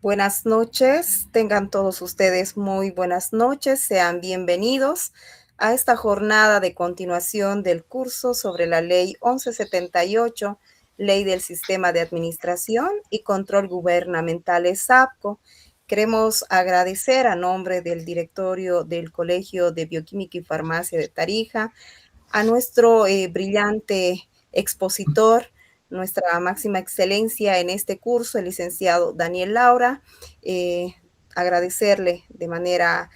Buenas noches, tengan todos ustedes muy buenas noches, sean bienvenidos a esta jornada de continuación del curso sobre la Ley 1178, Ley del Sistema de Administración y Control Gubernamental SAPCO. Queremos agradecer a nombre del directorio del Colegio de Bioquímica y Farmacia de Tarija a nuestro brillante expositor, nuestra máxima excelencia en este curso, el licenciado Daniel Laura, agradecerle de manera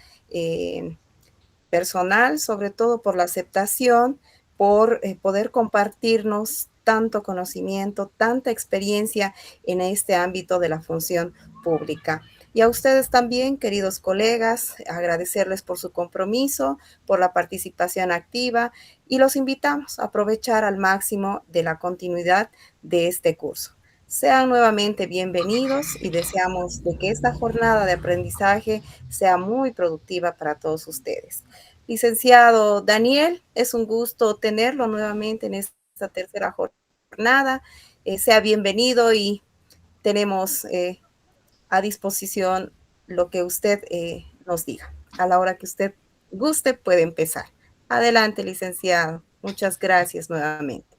personal, sobre todo por la aceptación, por poder compartirnos tanto conocimiento, tanta experiencia en este ámbito de la función pública. Y a ustedes también, queridos colegas, agradecerles por su compromiso, por la participación activa y los invitamos a aprovechar al máximo de la continuidad de este curso. Sean nuevamente bienvenidos y deseamos de que esta jornada de aprendizaje sea muy productiva para todos ustedes. Licenciado Daniel, es un gusto tenerlo nuevamente en esta tercera jornada. Sea bienvenido y tenemos a disposición lo que usted nos diga. A la hora que usted guste, puede empezar. Adelante, licenciado. Muchas gracias nuevamente.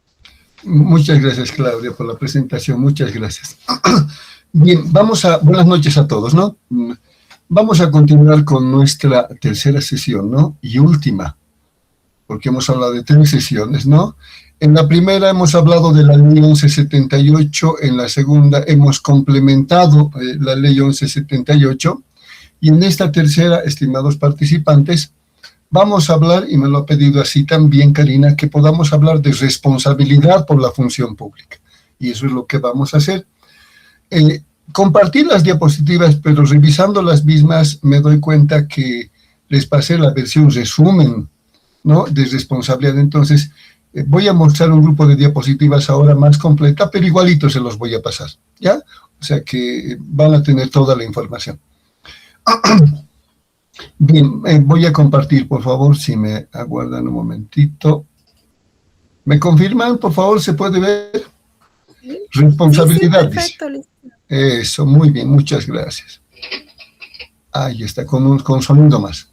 Muchas gracias, Claudia, por la presentación. Muchas gracias. Bien, buenas noches a todos, ¿no? Vamos a continuar con nuestra tercera sesión, ¿no? Y última, porque hemos hablado de 3 sesiones, ¿no? En la primera hemos hablado de la Ley 1178, en la segunda hemos complementado la Ley 1178, y en esta tercera, estimados participantes, vamos a hablar, y me lo ha pedido así también Karina, que podamos hablar de responsabilidad por la función pública, y eso es lo que vamos a hacer. Compartir las diapositivas, pero revisando las mismas me doy cuenta que les pasé la versión resumen, ¿no?, de responsabilidad. Entonces, voy a mostrar un grupo de diapositivas ahora más completa, pero igualito se los voy a pasar, ¿ya? O sea que van a tener toda la información. Bien, voy a compartir, por favor, si me aguardan un momentito. ¿Me confirman, por favor? ¿Se puede ver? Responsabilidad, sí, perfecto, dice. Eso, muy bien, muchas gracias. Ahí está, con sonido más.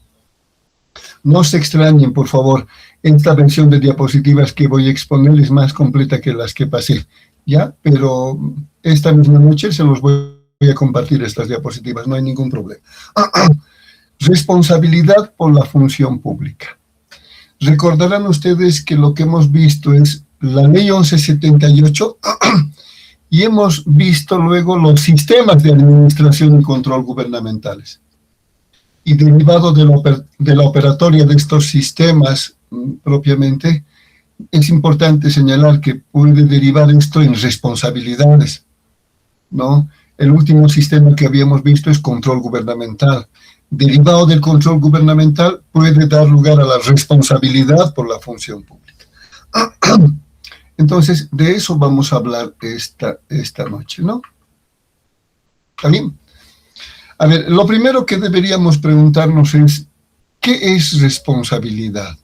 No se extrañen, por favor, esta versión de diapositivas que voy a exponer es más completa que las que pasé, ¿ya? Pero esta misma noche se los voy a compartir, estas diapositivas, no hay ningún problema. Responsabilidad por la función pública. Recordarán ustedes que lo que hemos visto es la Ley 1178 y hemos visto luego los sistemas de administración y control gubernamentales. Y derivado de la operatoria de estos sistemas propiamente, es importante señalar que puede derivar esto en responsabilidades, ¿no? El último sistema que habíamos visto es control gubernamental. Derivado del control gubernamental puede dar lugar a la responsabilidad por la función pública. Entonces, de eso vamos a hablar esta noche, ¿no? ¿Está bien? A ver, lo primero que deberíamos preguntarnos es, ¿qué es responsabilidad?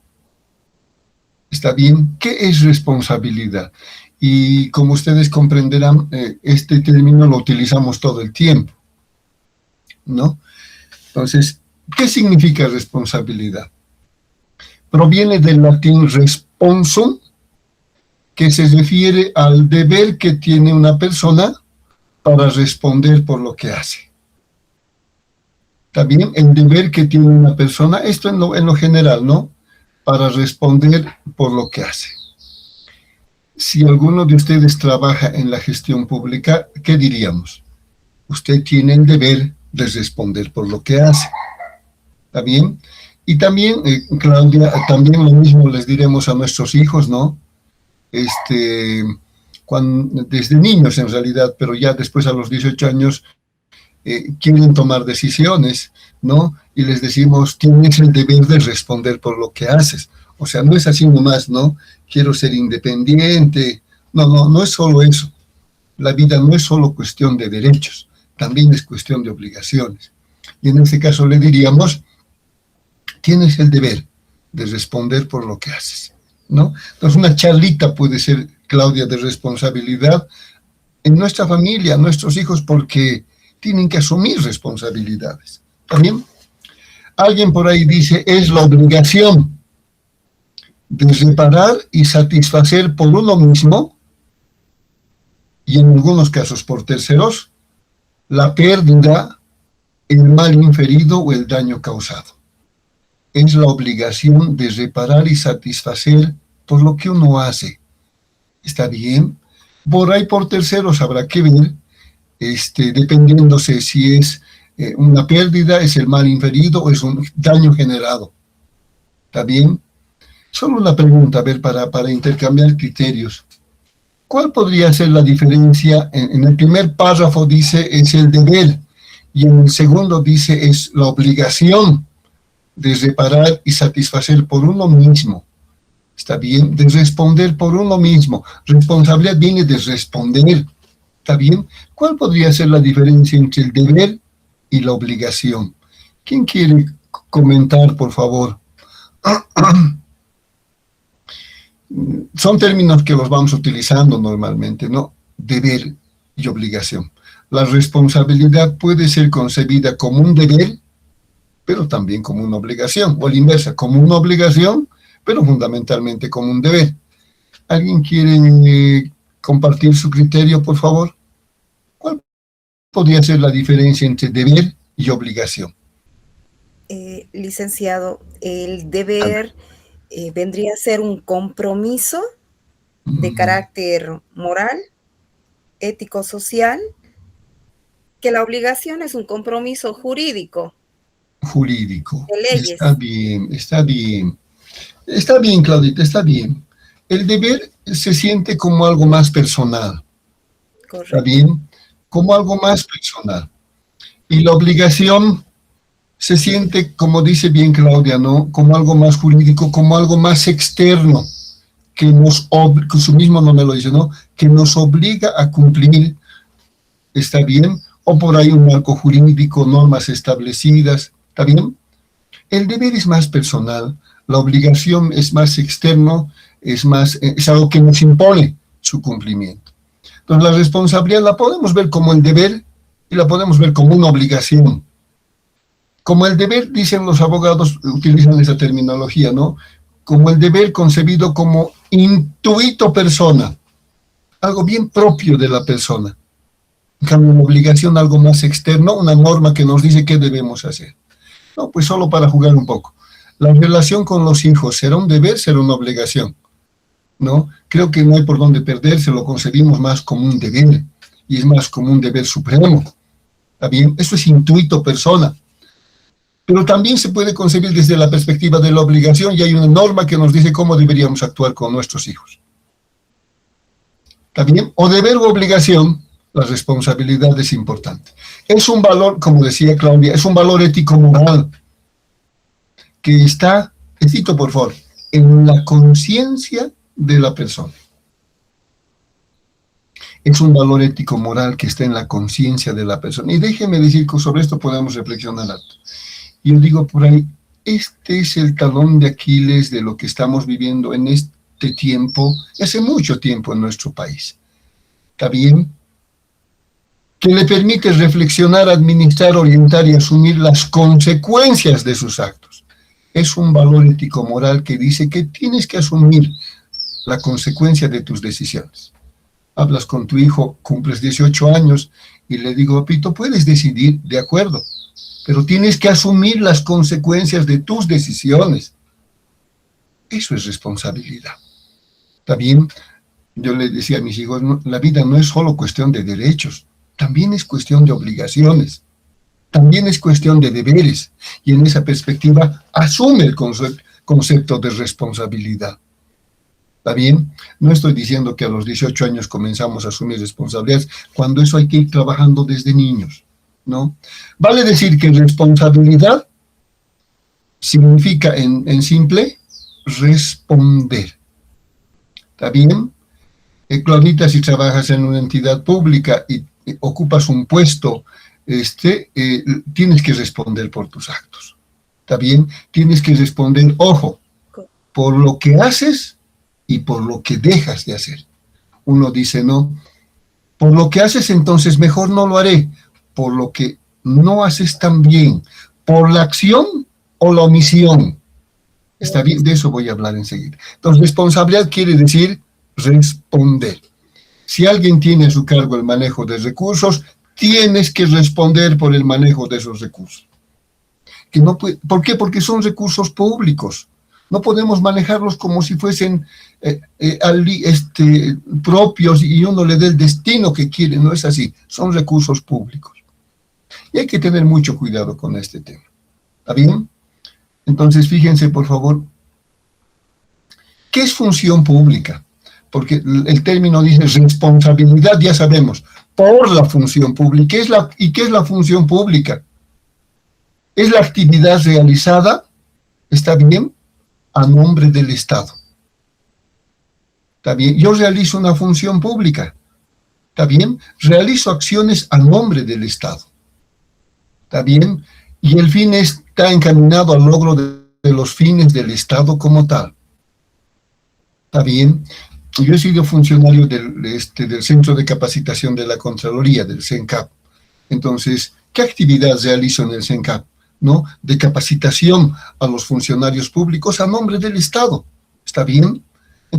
¿Está bien? ¿Qué es responsabilidad? Y como ustedes comprenderán, este término lo utilizamos todo el tiempo, ¿no? Entonces, ¿qué significa responsabilidad? Proviene del latín responsum, que se refiere al deber que tiene una persona para responder por lo que hace. También el deber que tiene una persona, esto en lo general, ¿no?, para responder por lo que hace. Si alguno de ustedes trabaja en la gestión pública, ¿qué diríamos? Usted tiene el deber de responder por lo que hace. ¿Está bien? Y también, Claudia, también lo mismo les diremos a nuestros hijos, ¿no? Desde niños en realidad, pero ya después a los 18 años quieren tomar decisiones, ¿no? Y les decimos, tienes el deber de responder por lo que haces. O sea, no es así nomás, ¿no? Quiero ser independiente. No es solo eso. La vida no es solo cuestión de derechos, también es cuestión de obligaciones. Y en este caso le diríamos, tienes el deber de responder por lo que haces, ¿no? Entonces una charlita puede ser, Claudia, de responsabilidad en nuestra familia, nuestros hijos, porque tienen que asumir responsabilidades. ¿Está bien? Alguien por ahí dice, es la obligación de reparar y satisfacer por uno mismo, y en algunos casos por terceros, la pérdida, el mal inferido o el daño causado. Es la obligación de reparar y satisfacer por lo que uno hace. ¿Está bien? Por ahí por terceros habrá que ver, dependiéndose si es una pérdida, es el mal inferido o es un daño generado. ¿Está bien? Solo una pregunta, a ver, para intercambiar criterios. ¿Cuál podría ser la diferencia? En el primer párrafo dice es el deber y en el segundo dice es la obligación de reparar y satisfacer por uno mismo. ¿Está bien? De responder por uno mismo. Responsabilidad viene de responder. ¿Está bien? ¿Cuál podría ser la diferencia entre el deber y la obligación? ¿Quién quiere comentar, por favor? Son términos que los vamos utilizando normalmente, ¿no? Deber y obligación. La responsabilidad puede ser concebida como un deber, pero también como una obligación, o a la inversa, como una obligación, pero fundamentalmente como un deber. ¿Alguien quiere compartir su criterio, por favor? ¿Cuál podría ser la diferencia entre deber y obligación? Licenciado, el deber vendría a ser un compromiso de carácter moral, ético, social, que la obligación es un compromiso jurídico. Jurídico. De leyes. Está bien, está bien. Está bien, Claudita, está bien. El deber se siente como algo más personal. Correcto. ¿Está bien? Como algo más personal. Y la obligación se siente, como dice bien Claudia, ¿no? Como algo más jurídico, como algo más externo, que su mismo nombre lo dice, ¿no? Que nos obliga a cumplir, ¿está bien? O por ahí un marco jurídico, normas establecidas, ¿está bien? El deber es más personal, la obligación es más externo, es algo que nos impone su cumplimiento. Entonces la responsabilidad la podemos ver como el deber y la podemos ver como una obligación. Como el deber, dicen los abogados, utilizan esa terminología, ¿no? Como el deber concebido como intuito persona, algo bien propio de la persona. En cambio, una obligación, algo más externo, una norma que nos dice qué debemos hacer. No, pues solo para jugar un poco. La relación con los hijos, ¿será un deber, será una obligación? ¿No? Creo que no hay por dónde perderse, lo concebimos más como un deber, y es más como un deber supremo. ¿Está bien? Eso es intuito persona. Pero también se puede concebir desde la perspectiva de la obligación y hay una norma que nos dice cómo deberíamos actuar con nuestros hijos. ¿Está bien? O deber u obligación, la responsabilidad es importante. Es un valor, como decía Claudia, es un valor ético-moral que está, cito por favor, en la conciencia de la persona. Es un valor ético-moral que está en la conciencia de la persona. Y déjeme decir que sobre esto podemos reflexionar harto. Yo digo por ahí, este es el talón de Aquiles de lo que estamos viviendo en este tiempo, hace mucho tiempo en nuestro país. ¿Está bien? Que le permite reflexionar, administrar, orientar y asumir las consecuencias de sus actos. Es un valor ético-moral que dice que tienes que asumir la consecuencia de tus decisiones. Hablas con tu hijo, cumples 18 años y le digo, papito, puedes decidir, de acuerdo, pero tienes que asumir las consecuencias de tus decisiones. Eso es responsabilidad. ¿Está bien? Yo le decía a mis hijos, no, la vida no es solo cuestión de derechos, también es cuestión de obligaciones, también es cuestión de deberes, y en esa perspectiva asume el concepto de responsabilidad. ¿Está bien? No estoy diciendo que a los 18 años comenzamos a asumir responsabilidades, cuando eso hay que ir trabajando desde niños, ¿no? Vale decir que responsabilidad significa en simple responder. ¿Está bien? Claudita, si trabajas en una entidad pública y ocupas un puesto, tienes que responder por tus actos. ¿Está bien? Tienes que responder, ojo, por lo que haces y por lo que dejas de hacer. Uno dice, no, por lo que haces entonces mejor no lo haré, por lo que no haces tan bien, por la acción o la omisión. Está bien, de eso voy a hablar enseguida. Entonces, responsabilidad quiere decir responder. Si alguien tiene a su cargo el manejo de recursos, tienes que responder por el manejo de esos recursos. Que no puede, ¿por qué? Porque son recursos públicos. No podemos manejarlos como si fuesen propios y uno le dé el destino que quiere. No es así, son recursos públicos. Y hay que tener mucho cuidado con este tema. ¿Está bien? Entonces, fíjense, por favor, ¿qué es función pública? Porque el término dice responsabilidad, ya sabemos, por la función pública. ¿Y qué es la función pública? Es la actividad realizada, ¿está bien?, a nombre del Estado. ¿Está bien? Yo realizo una función pública. ¿Está bien? Realizo acciones a nombre del Estado. ¿Está bien? Y el fin está encaminado al logro de los fines del Estado como tal. ¿Está bien? Yo he sido funcionario del Centro de Capacitación de la Contraloría, del CENCAP. Entonces, ¿qué actividad realizo en el CENCAP? ¿No? De capacitación a los funcionarios públicos a nombre del Estado. ¿Está bien?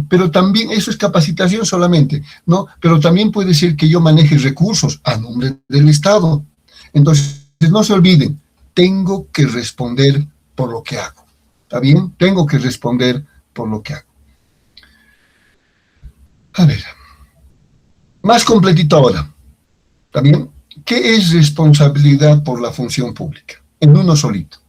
Pero también, eso es capacitación solamente, ¿no? Pero también puede ser que yo maneje recursos a nombre del Estado. Entonces, no se olviden, tengo que responder por lo que hago. ¿Está bien? Tengo que responder por lo que hago. A ver, más completito ahora. ¿Está bien? ¿Qué es responsabilidad por la función pública? En uno solito.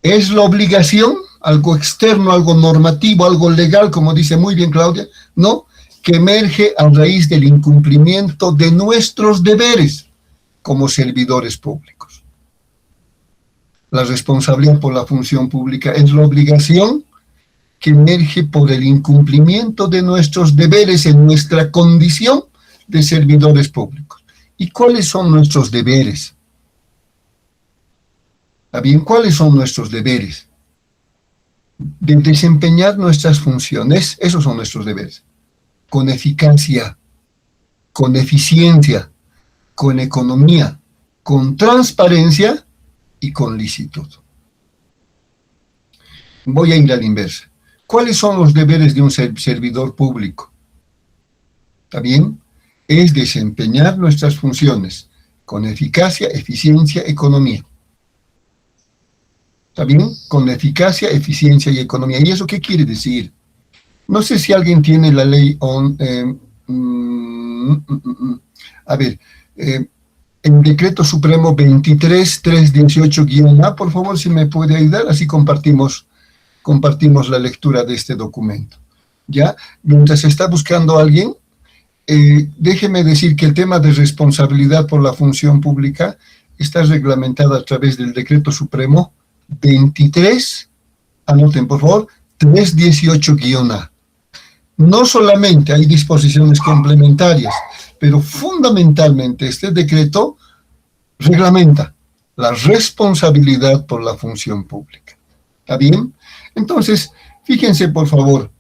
¿Es la obligación? Algo externo, algo normativo, algo legal, como dice muy bien Claudia, ¿no? Que emerge a raíz del incumplimiento de nuestros deberes como servidores públicos. La responsabilidad por la función pública es la obligación que emerge por el incumplimiento de nuestros deberes en nuestra condición de servidores públicos. ¿Y cuáles son nuestros deberes? ¿Está bien? ¿Cuáles son nuestros deberes? De desempeñar nuestras funciones, esos son nuestros deberes, con eficacia, con eficiencia, con economía, con transparencia y con licitud. Voy a ir a la inversa. ¿Cuáles son los deberes de un servidor público? ¿Está bien? Es desempeñar nuestras funciones con eficacia, eficiencia, economía. ¿Está bien? Con eficacia, eficiencia y economía. ¿Y eso qué quiere decir? No sé si alguien tiene la ley el Decreto Supremo 23318-A, por favor, si me puede ayudar, así compartimos la lectura de este documento. ¿Ya? Mientras se está buscando a alguien, déjeme decir que el tema de responsabilidad por la función pública está reglamentado a través del Decreto Supremo 23, anoten por favor, 318-A. No solamente hay disposiciones complementarias, pero fundamentalmente este decreto reglamenta la responsabilidad por la función pública. ¿Está bien? Entonces, fíjense por favor,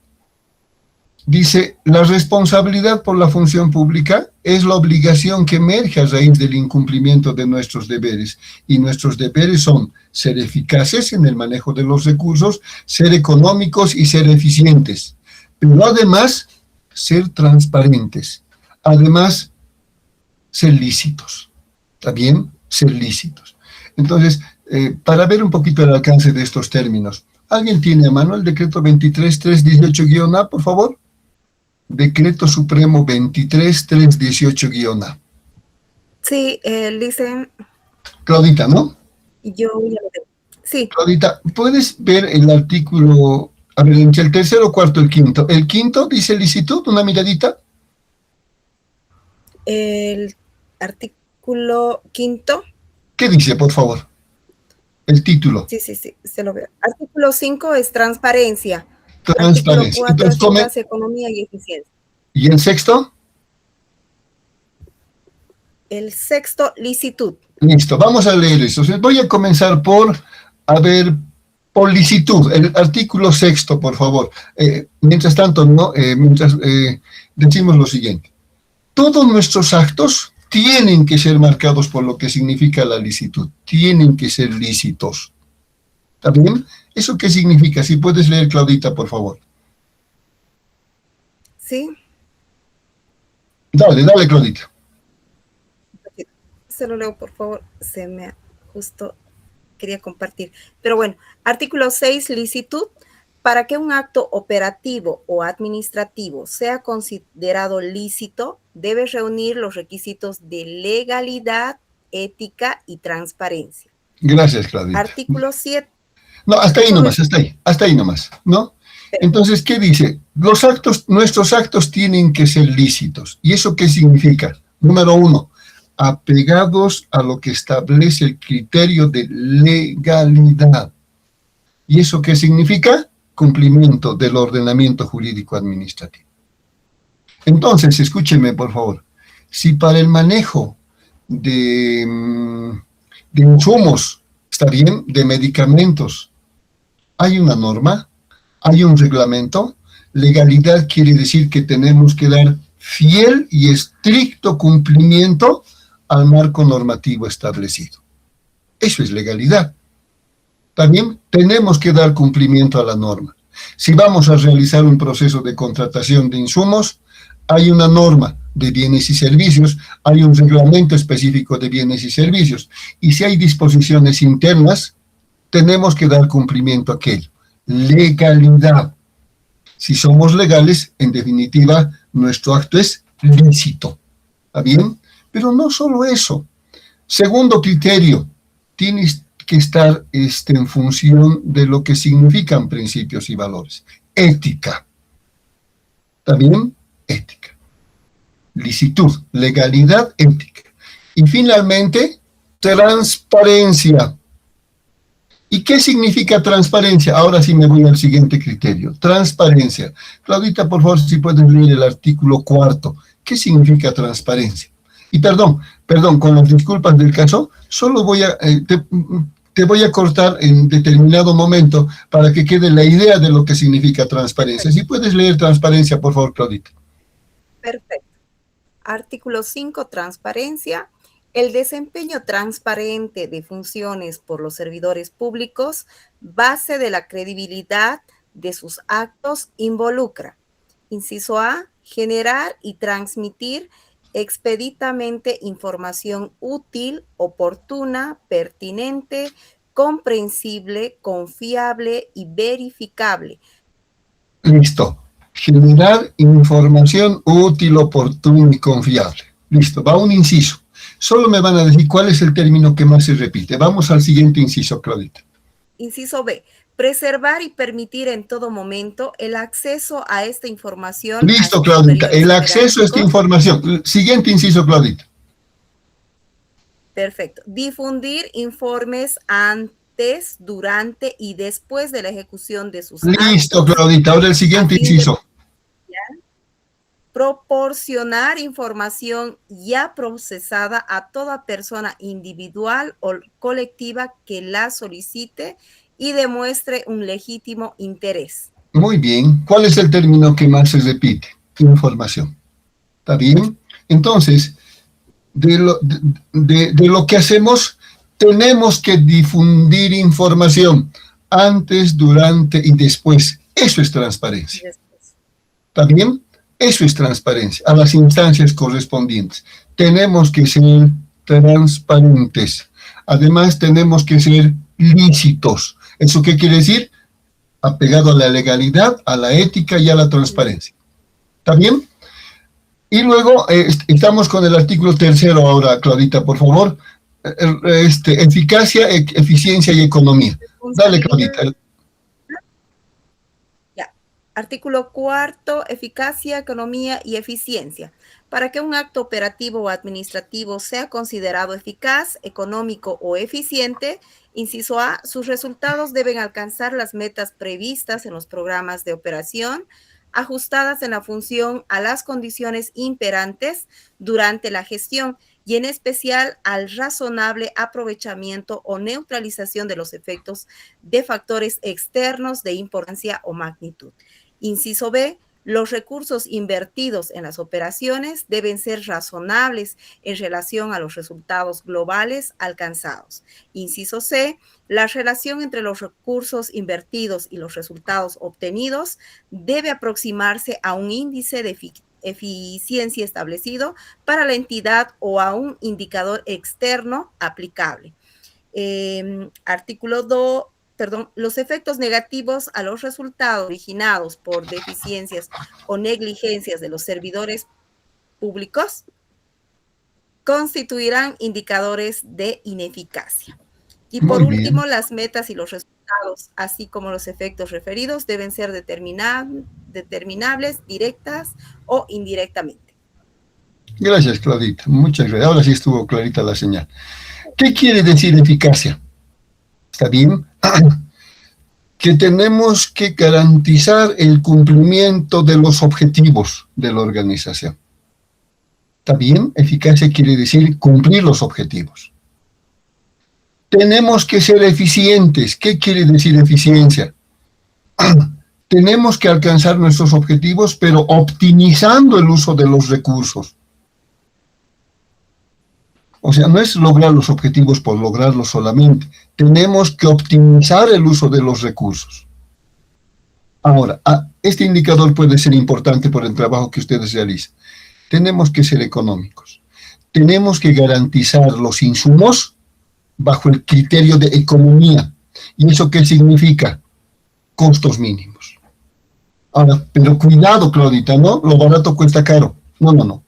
dice, la responsabilidad por la función pública es la obligación que emerge a raíz del incumplimiento de nuestros deberes, y nuestros deberes son ser eficaces en el manejo de los recursos, ser económicos y ser eficientes, pero además ser transparentes, además ser lícitos, ¿está bien? Ser lícitos. Entonces, para ver un poquito el alcance de estos términos, ¿alguien tiene a mano el decreto 23318-A, por favor? Decreto Supremo 23318-A. Sí, dice... Claudita, ¿no? Yo ya lo tengo. Sí. Claudita, ¿puedes ver el artículo, a ver, entre el tercero, cuarto, el quinto? El quinto dice licitud, una miradita. El artículo quinto. ¿Qué dice, por favor? El título. Sí, se lo veo. Artículo 5 es transparencia. Transparencia. Artículo 4 es economía y eficiencia. ¿Y el sexto? El sexto, licitud. Listo, vamos a leer eso. Voy a comenzar por licitud, el artículo sexto, por favor. Mientras tanto, decimos lo siguiente. Todos nuestros actos tienen que ser marcados por lo que significa la licitud, tienen que ser lícitos. ¿Está bien? ¿Eso qué significa? Si puedes leer, Claudita, por favor. Sí. Dale, dale, Claudita. Se lo leo, por favor. Se me justo quería compartir. Pero bueno, artículo 6, licitud. Para que un acto operativo o administrativo sea considerado lícito, debe reunir los requisitos de legalidad, ética y transparencia. Gracias, Claudita. Artículo 7. No, hasta ahí nomás, hasta ahí nomás, ¿no? Entonces, ¿qué dice? Nuestros actos tienen que ser lícitos. ¿Y eso qué significa? Número 1, apegados a lo que establece el criterio de legalidad. ¿Y eso qué significa? Cumplimiento del ordenamiento jurídico administrativo. Entonces, escúcheme, por favor. Si para el manejo de insumos, está bien, de medicamentos, hay una norma, hay un reglamento, legalidad quiere decir que tenemos que dar fiel y estricto cumplimiento al marco normativo establecido. Eso es legalidad. También tenemos que dar cumplimiento a la norma. Si vamos a realizar un proceso de contratación de insumos, hay una norma de bienes y servicios, hay un reglamento específico de bienes y servicios, y si hay disposiciones internas, tenemos que dar cumplimiento a aquello. Legalidad. Si somos legales, en definitiva, nuestro acto es lícito. ¿Está bien? Pero no solo eso. Segundo criterio, tienes que estar en función de lo que significan principios y valores. Ética. ¿Está bien? Ética. Licitud, legalidad, ética. Y finalmente, transparencia. ¿Y qué significa transparencia? Ahora sí me voy al siguiente criterio. Transparencia. Claudita, por favor, si puedes leer el artículo 4. ¿Qué significa transparencia? Y perdón, con las disculpas del caso, solo voy a, te voy a cortar en determinado momento para que quede la idea de lo que significa transparencia. Si puedes leer transparencia, por favor, Claudita. Perfecto. Artículo 5, transparencia. El desempeño transparente de funciones por los servidores públicos, base de la credibilidad de sus actos, involucra. Inciso A, generar y transmitir expeditamente información útil, oportuna, pertinente, comprensible, confiable y verificable. Listo. Generar información útil, oportuna y confiable. Listo, va un inciso. Solo me van a decir cuál es el término que más se repite. Vamos al siguiente inciso, Claudita. Inciso B. Preservar y permitir en todo momento el acceso a esta información. Listo, Claudita. El acceso a esta información. Siguiente inciso, Claudita. Perfecto. Difundir informes antes, durante y después de la ejecución de sus actos. Listo, Claudita. Ahora el siguiente inciso. Proporcionar información ya procesada a toda persona individual o colectiva que la solicite y demuestre un legítimo interés. Muy bien. ¿Cuál es el término que más se repite? Información. ¿Está bien? Entonces, de lo que hacemos, tenemos que difundir información antes, durante y después. Eso es transparencia. ¿Está bien? Eso es transparencia, a las instancias correspondientes. Tenemos que ser transparentes. Además, tenemos que ser lícitos. ¿Eso qué quiere decir? Apegado a la legalidad, a la ética y a la transparencia. ¿Está bien? Y luego estamos con el artículo 3 ahora, Claudita, por favor. Eficacia, eficiencia y economía. Dale, Claudita. Artículo 4, eficacia, economía y eficiencia. Para que un acto operativo o administrativo sea considerado eficaz, económico o eficiente, inciso A, sus resultados deben alcanzar las metas previstas en los programas de operación, ajustadas en la función a las condiciones imperantes durante la gestión y en especial al razonable aprovechamiento o neutralización de los efectos de factores externos de importancia o magnitud. Inciso B, Los recursos invertidos en las operaciones deben ser razonables en relación a los resultados globales alcanzados. Inciso C, la relación entre los recursos invertidos y los resultados obtenidos debe aproximarse a un índice de eficiencia establecido para la entidad o a un indicador externo aplicable. Artículo 2. Los efectos negativos a los resultados originados por deficiencias o negligencias de los servidores públicos constituirán indicadores de ineficacia. Y por último, las metas y los resultados, así como los efectos referidos, deben ser determinables directas o indirectamente. Gracias, Claudita. Muchas gracias. Ahora sí estuvo clarita la señal. ¿Qué quiere decir eficacia? ¿Está bien? Que tenemos que garantizar el cumplimiento de los objetivos de la organización. ¿Está bien? Eficacia quiere decir cumplir los objetivos. Tenemos que ser eficientes. ¿Qué quiere decir eficiencia? Tenemos que alcanzar nuestros objetivos, pero optimizando el uso de los recursos. O sea, no es lograr los objetivos por lograrlos solamente. Tenemos que optimizar el uso de los recursos. Ahora, este indicador puede ser importante por el trabajo que ustedes realizan. Tenemos que ser económicos. Tenemos que garantizar los insumos bajo el criterio de economía. ¿Y eso qué significa? Costos mínimos. Ahora, pero cuidado, Claudita, ¿no? Lo barato cuesta caro. No.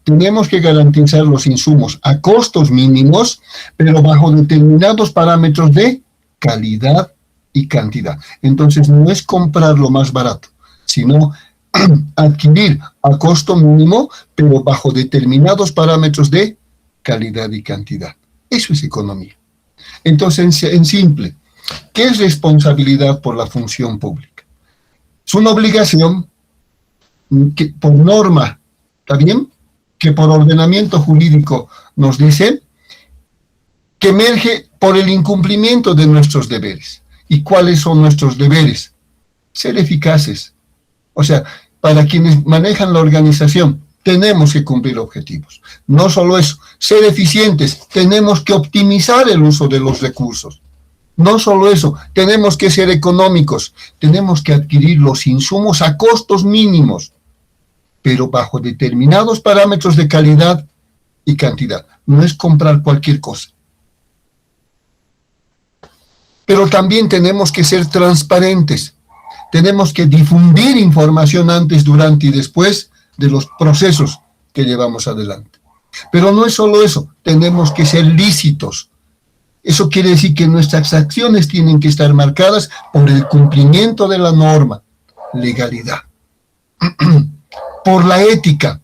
Tenemos que garantizar los insumos a costos mínimos, pero bajo determinados parámetros de calidad y cantidad. Entonces, no es comprar lo más barato, sino adquirir a costo mínimo, pero bajo determinados parámetros de calidad y cantidad. Eso es economía. Entonces, en simple, ¿qué es responsabilidad por la función pública? Es una obligación que por norma, ¿está bien?, que por ordenamiento jurídico nos dice que emerge por el incumplimiento de nuestros deberes. ¿Y cuáles son nuestros deberes? Ser eficaces. O sea, para quienes manejan la organización, tenemos que cumplir objetivos. No solo eso, ser eficientes, tenemos que optimizar el uso de los recursos. No solo eso, tenemos que ser económicos, tenemos que adquirir los insumos a costos mínimos, pero bajo determinados parámetros de calidad y cantidad. No es comprar cualquier cosa. Pero también tenemos que ser transparentes. Tenemos que difundir información antes, durante y después de los procesos que llevamos adelante. Pero no es solo eso, tenemos que ser lícitos. Eso quiere decir que nuestras acciones tienen que estar marcadas por el cumplimiento de la norma, legalidad. Por la ética,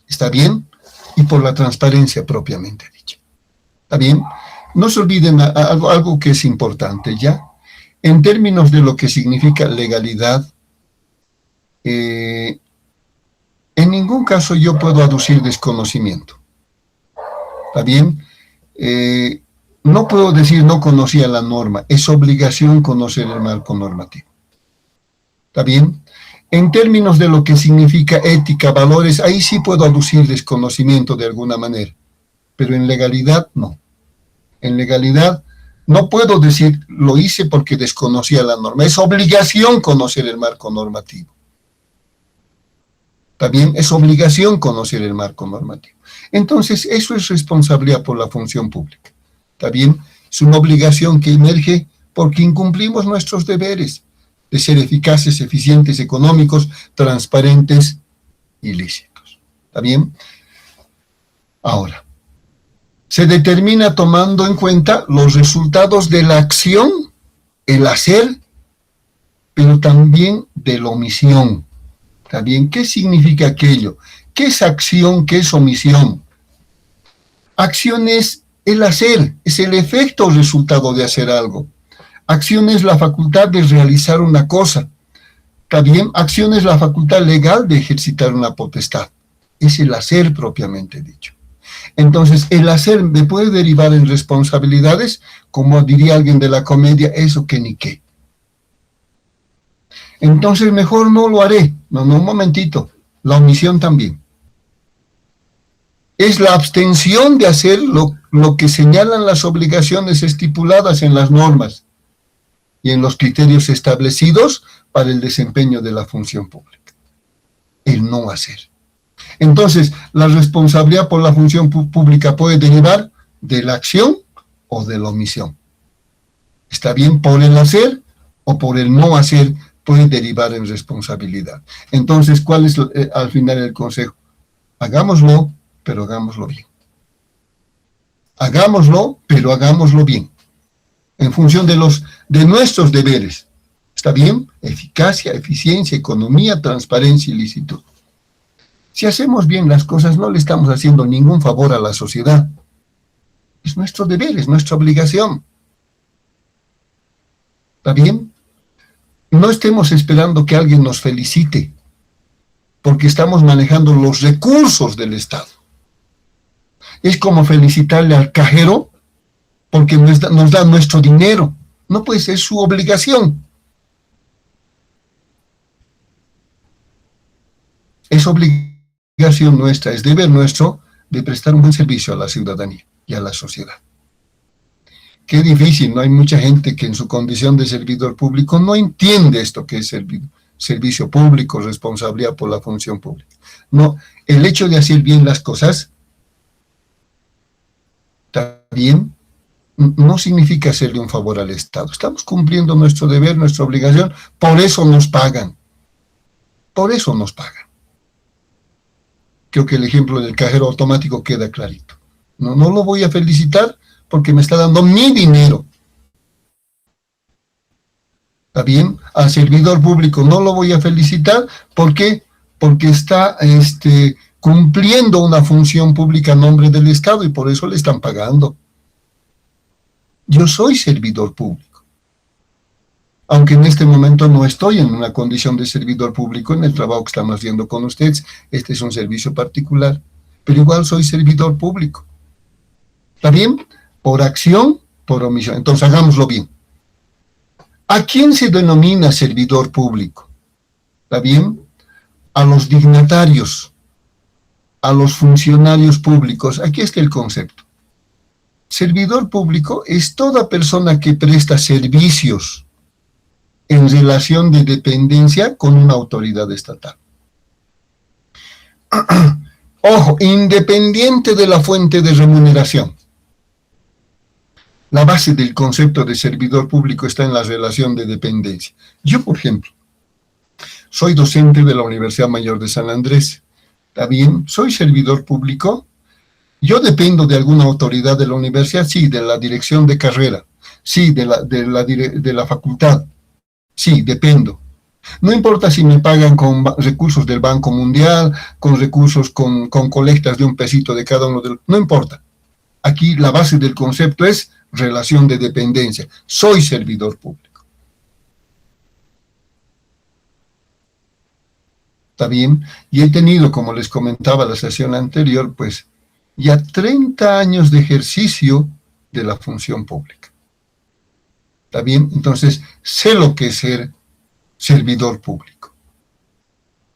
¿está bien? Y por la transparencia propiamente dicha. ¿Está bien? No se olviden algo que es importante, ¿ya? En términos de lo que significa legalidad, en ningún caso yo puedo aducir desconocimiento. ¿Está bien? No puedo decir no conocía la norma, es obligación conocer el marco normativo. ¿Está bien? En términos de lo que significa ética, valores, ahí sí puedo aducir desconocimiento de alguna manera, pero en legalidad no. En legalidad no puedo decir lo hice porque desconocía la norma, es obligación conocer el marco normativo. También es obligación conocer el marco normativo. Entonces, eso es responsabilidad por la función pública. ¿Está bien? Es una obligación que emerge porque incumplimos nuestros deberes de ser eficaces, eficientes, económicos, transparentes y lícitos. ¿Está bien? Ahora, se determina tomando en cuenta los resultados de la acción, el hacer, pero también de la omisión. ¿Está bien? ¿Qué significa aquello? ¿Qué es acción? ¿Qué es omisión? Acción es el hacer, es el efecto o resultado de hacer algo. Acción es la facultad de realizar una cosa. ¿Está bien? Acción es la facultad legal de ejercitar una potestad. Es el hacer propiamente dicho. Entonces, el hacer me puede derivar en responsabilidades, como diría alguien de la comedia, eso que ni qué. entonces mejor no lo haré. No, un momentito, la omisión también. Es la abstención de hacer lo que señalan las obligaciones estipuladas en las normas y en los criterios establecidos para el desempeño de la función pública. El no hacer. Entonces, la responsabilidad por la función pública puede derivar de la acción o de la omisión. Está bien, por el hacer o por el no hacer puede derivar en responsabilidad. Entonces, ¿cuál es al final el consejo? Hagámoslo, pero hagámoslo bien. Hagámoslo, pero hagámoslo bien. En función de nuestros deberes. ¿Está bien? Eficacia, eficiencia, economía, transparencia y licitud. Si hacemos bien las cosas, no le estamos haciendo ningún favor a la sociedad. Es nuestro deber, es nuestra obligación. ¿Está bien? No estemos esperando que alguien nos felicite, porque estamos manejando los recursos del Estado. Es como felicitarle al cajero porque nos da nuestro dinero. No puede ser su obligación. Es obligación nuestra, es deber nuestro de prestar un buen servicio a la ciudadanía y a la sociedad. Qué difícil, ¿no? Hay mucha gente que en su condición de servidor público no entiende esto que es servicio público, responsabilidad por la función pública. No, el hecho de hacer bien las cosas, está bien, no significa hacerle un favor al Estado. Estamos cumpliendo nuestro deber, nuestra obligación, por eso nos pagan. Por eso nos pagan. Creo que el ejemplo del cajero automático queda clarito. No lo voy a felicitar porque me está dando mi dinero. ¿Está bien? Al servidor público no lo voy a felicitar. ¿Por qué? Porque está cumpliendo una función pública a nombre del Estado y por eso le están pagando. Yo soy servidor público. Aunque en este momento no estoy en una condición de servidor público en el trabajo que estamos haciendo con ustedes, este es un servicio particular, pero igual soy servidor público. ¿Está bien? Por acción, por omisión. Entonces hagámoslo bien. ¿A quién se denomina servidor público? ¿Está bien? A los dignatarios, a los funcionarios públicos. Aquí está el concepto. Servidor público es toda persona que presta servicios en relación de dependencia con una autoridad estatal. Ojo, independiente de la fuente de remuneración. La base del concepto de servidor público está en la relación de dependencia. Yo, por ejemplo, soy docente de la Universidad Mayor de San Andrés. ¿Está bien? Soy servidor público. Yo dependo de alguna autoridad de la universidad, sí, de la dirección de carrera, sí, de la facultad, sí, dependo. No importa si me pagan con recursos del Banco Mundial, con recursos, con colectas de $1 de cada uno de los... No importa. Aquí la base del concepto es relación de dependencia. Soy servidor público. ¿Está bien? Y he tenido, como les comentaba la sesión anterior, pues ya 30 años de ejercicio de la función pública. ¿Está bien? Entonces, sé lo que es ser servidor público.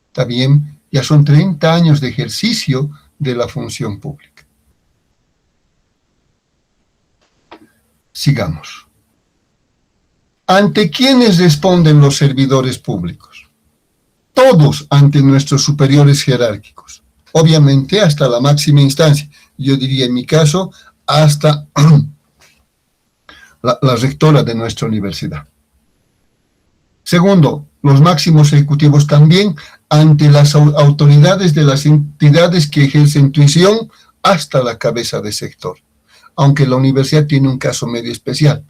¿Está bien? Ya son 30 años de ejercicio de la función pública. Sigamos. ¿Ante quiénes responden los servidores públicos? Todos ante nuestros superiores jerárquicos. Obviamente hasta la máxima instancia. Yo diría en mi caso, hasta la rectora de nuestra universidad. Segundo, los máximos ejecutivos también ante las autoridades de las entidades que ejercen tuición hasta la cabeza de sector. Aunque la universidad tiene un caso medio especial.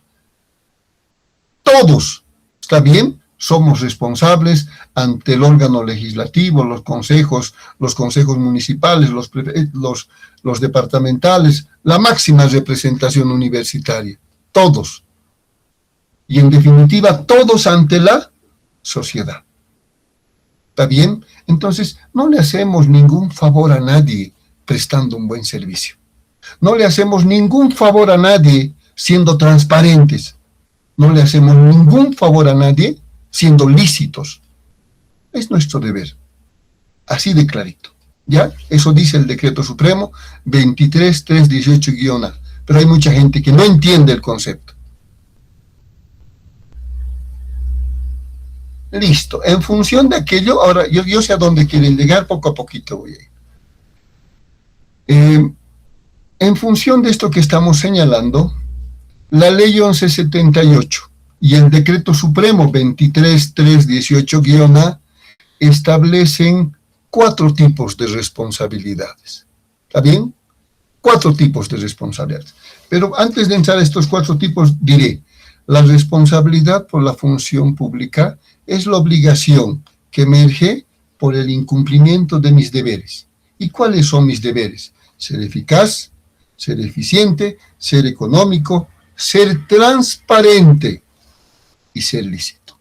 Todos, ¿está bien? Somos responsables ante el órgano legislativo, los consejos municipales, los departamentales, la máxima representación universitaria. Todos. Y en definitiva, todos ante la sociedad. ¿Está bien? Entonces, no le hacemos ningún favor a nadie prestando un buen servicio. No le hacemos ningún favor a nadie siendo transparentes. No le hacemos ningún favor a nadie siendo lícitos. Es nuestro deber. Así de clarito. ¿Ya? Eso dice el Decreto Supremo 23318-A. Pero hay mucha gente que no entiende el concepto. Listo. En función de aquello, ahora yo sé a dónde quieren llegar, poco a poquito voy a ir. En función de esto que estamos señalando, la Ley 1178 y el Decreto Supremo 23318-A establecen 4 tipos de responsabilidades. ¿Está bien? 4 tipos de responsabilidades. Pero antes de entrar a estos 4 tipos, diré, la responsabilidad por la función pública es la obligación que emerge por el incumplimiento de mis deberes. ¿Y cuáles son mis deberes? Ser eficaz, ser eficiente, ser económico, ser transparente y ser lícito.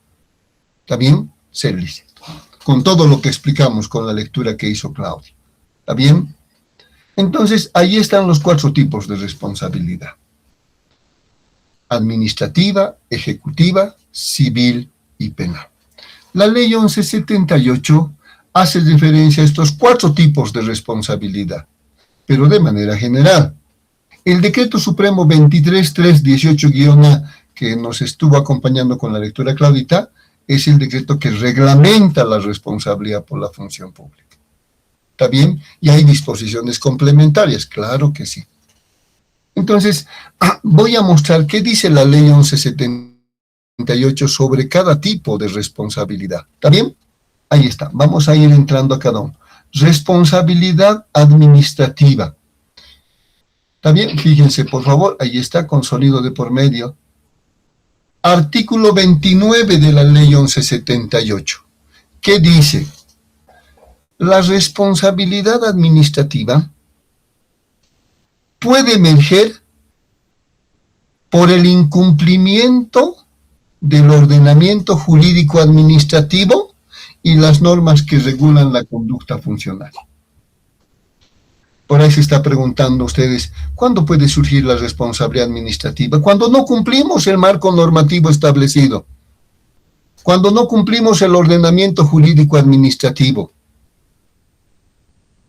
¿Está bien? Ser lícito. Con todo lo que explicamos con la lectura que hizo Claudia. ¿Está bien? Entonces, ahí están los 4 tipos de responsabilidad. Administrativa, ejecutiva, civil y penal. La Ley 1178 hace referencia a estos 4 tipos de responsabilidad, pero de manera general. El Decreto Supremo 23318-A, que nos estuvo acompañando con la lectura Claudita, es el decreto que reglamenta la responsabilidad por la función pública. ¿Está bien? Y hay disposiciones complementarias, claro que sí. Entonces, voy a mostrar qué dice la Ley 1178 sobre cada tipo de responsabilidad. ¿Está bien? Ahí está. Vamos a ir entrando a cada uno. Responsabilidad administrativa. ¿Está bien? Fíjense, por favor, ahí está, con sonido de por medio. Artículo 29 de la Ley 1178. ¿Qué dice? La responsabilidad administrativa puede emerger por el incumplimiento del ordenamiento jurídico administrativo y las normas que regulan la conducta funcionaria. Por ahí se está preguntando ustedes, ¿cuándo puede surgir la responsabilidad administrativa? Cuando no cumplimos el marco normativo establecido, cuando no cumplimos el ordenamiento jurídico administrativo.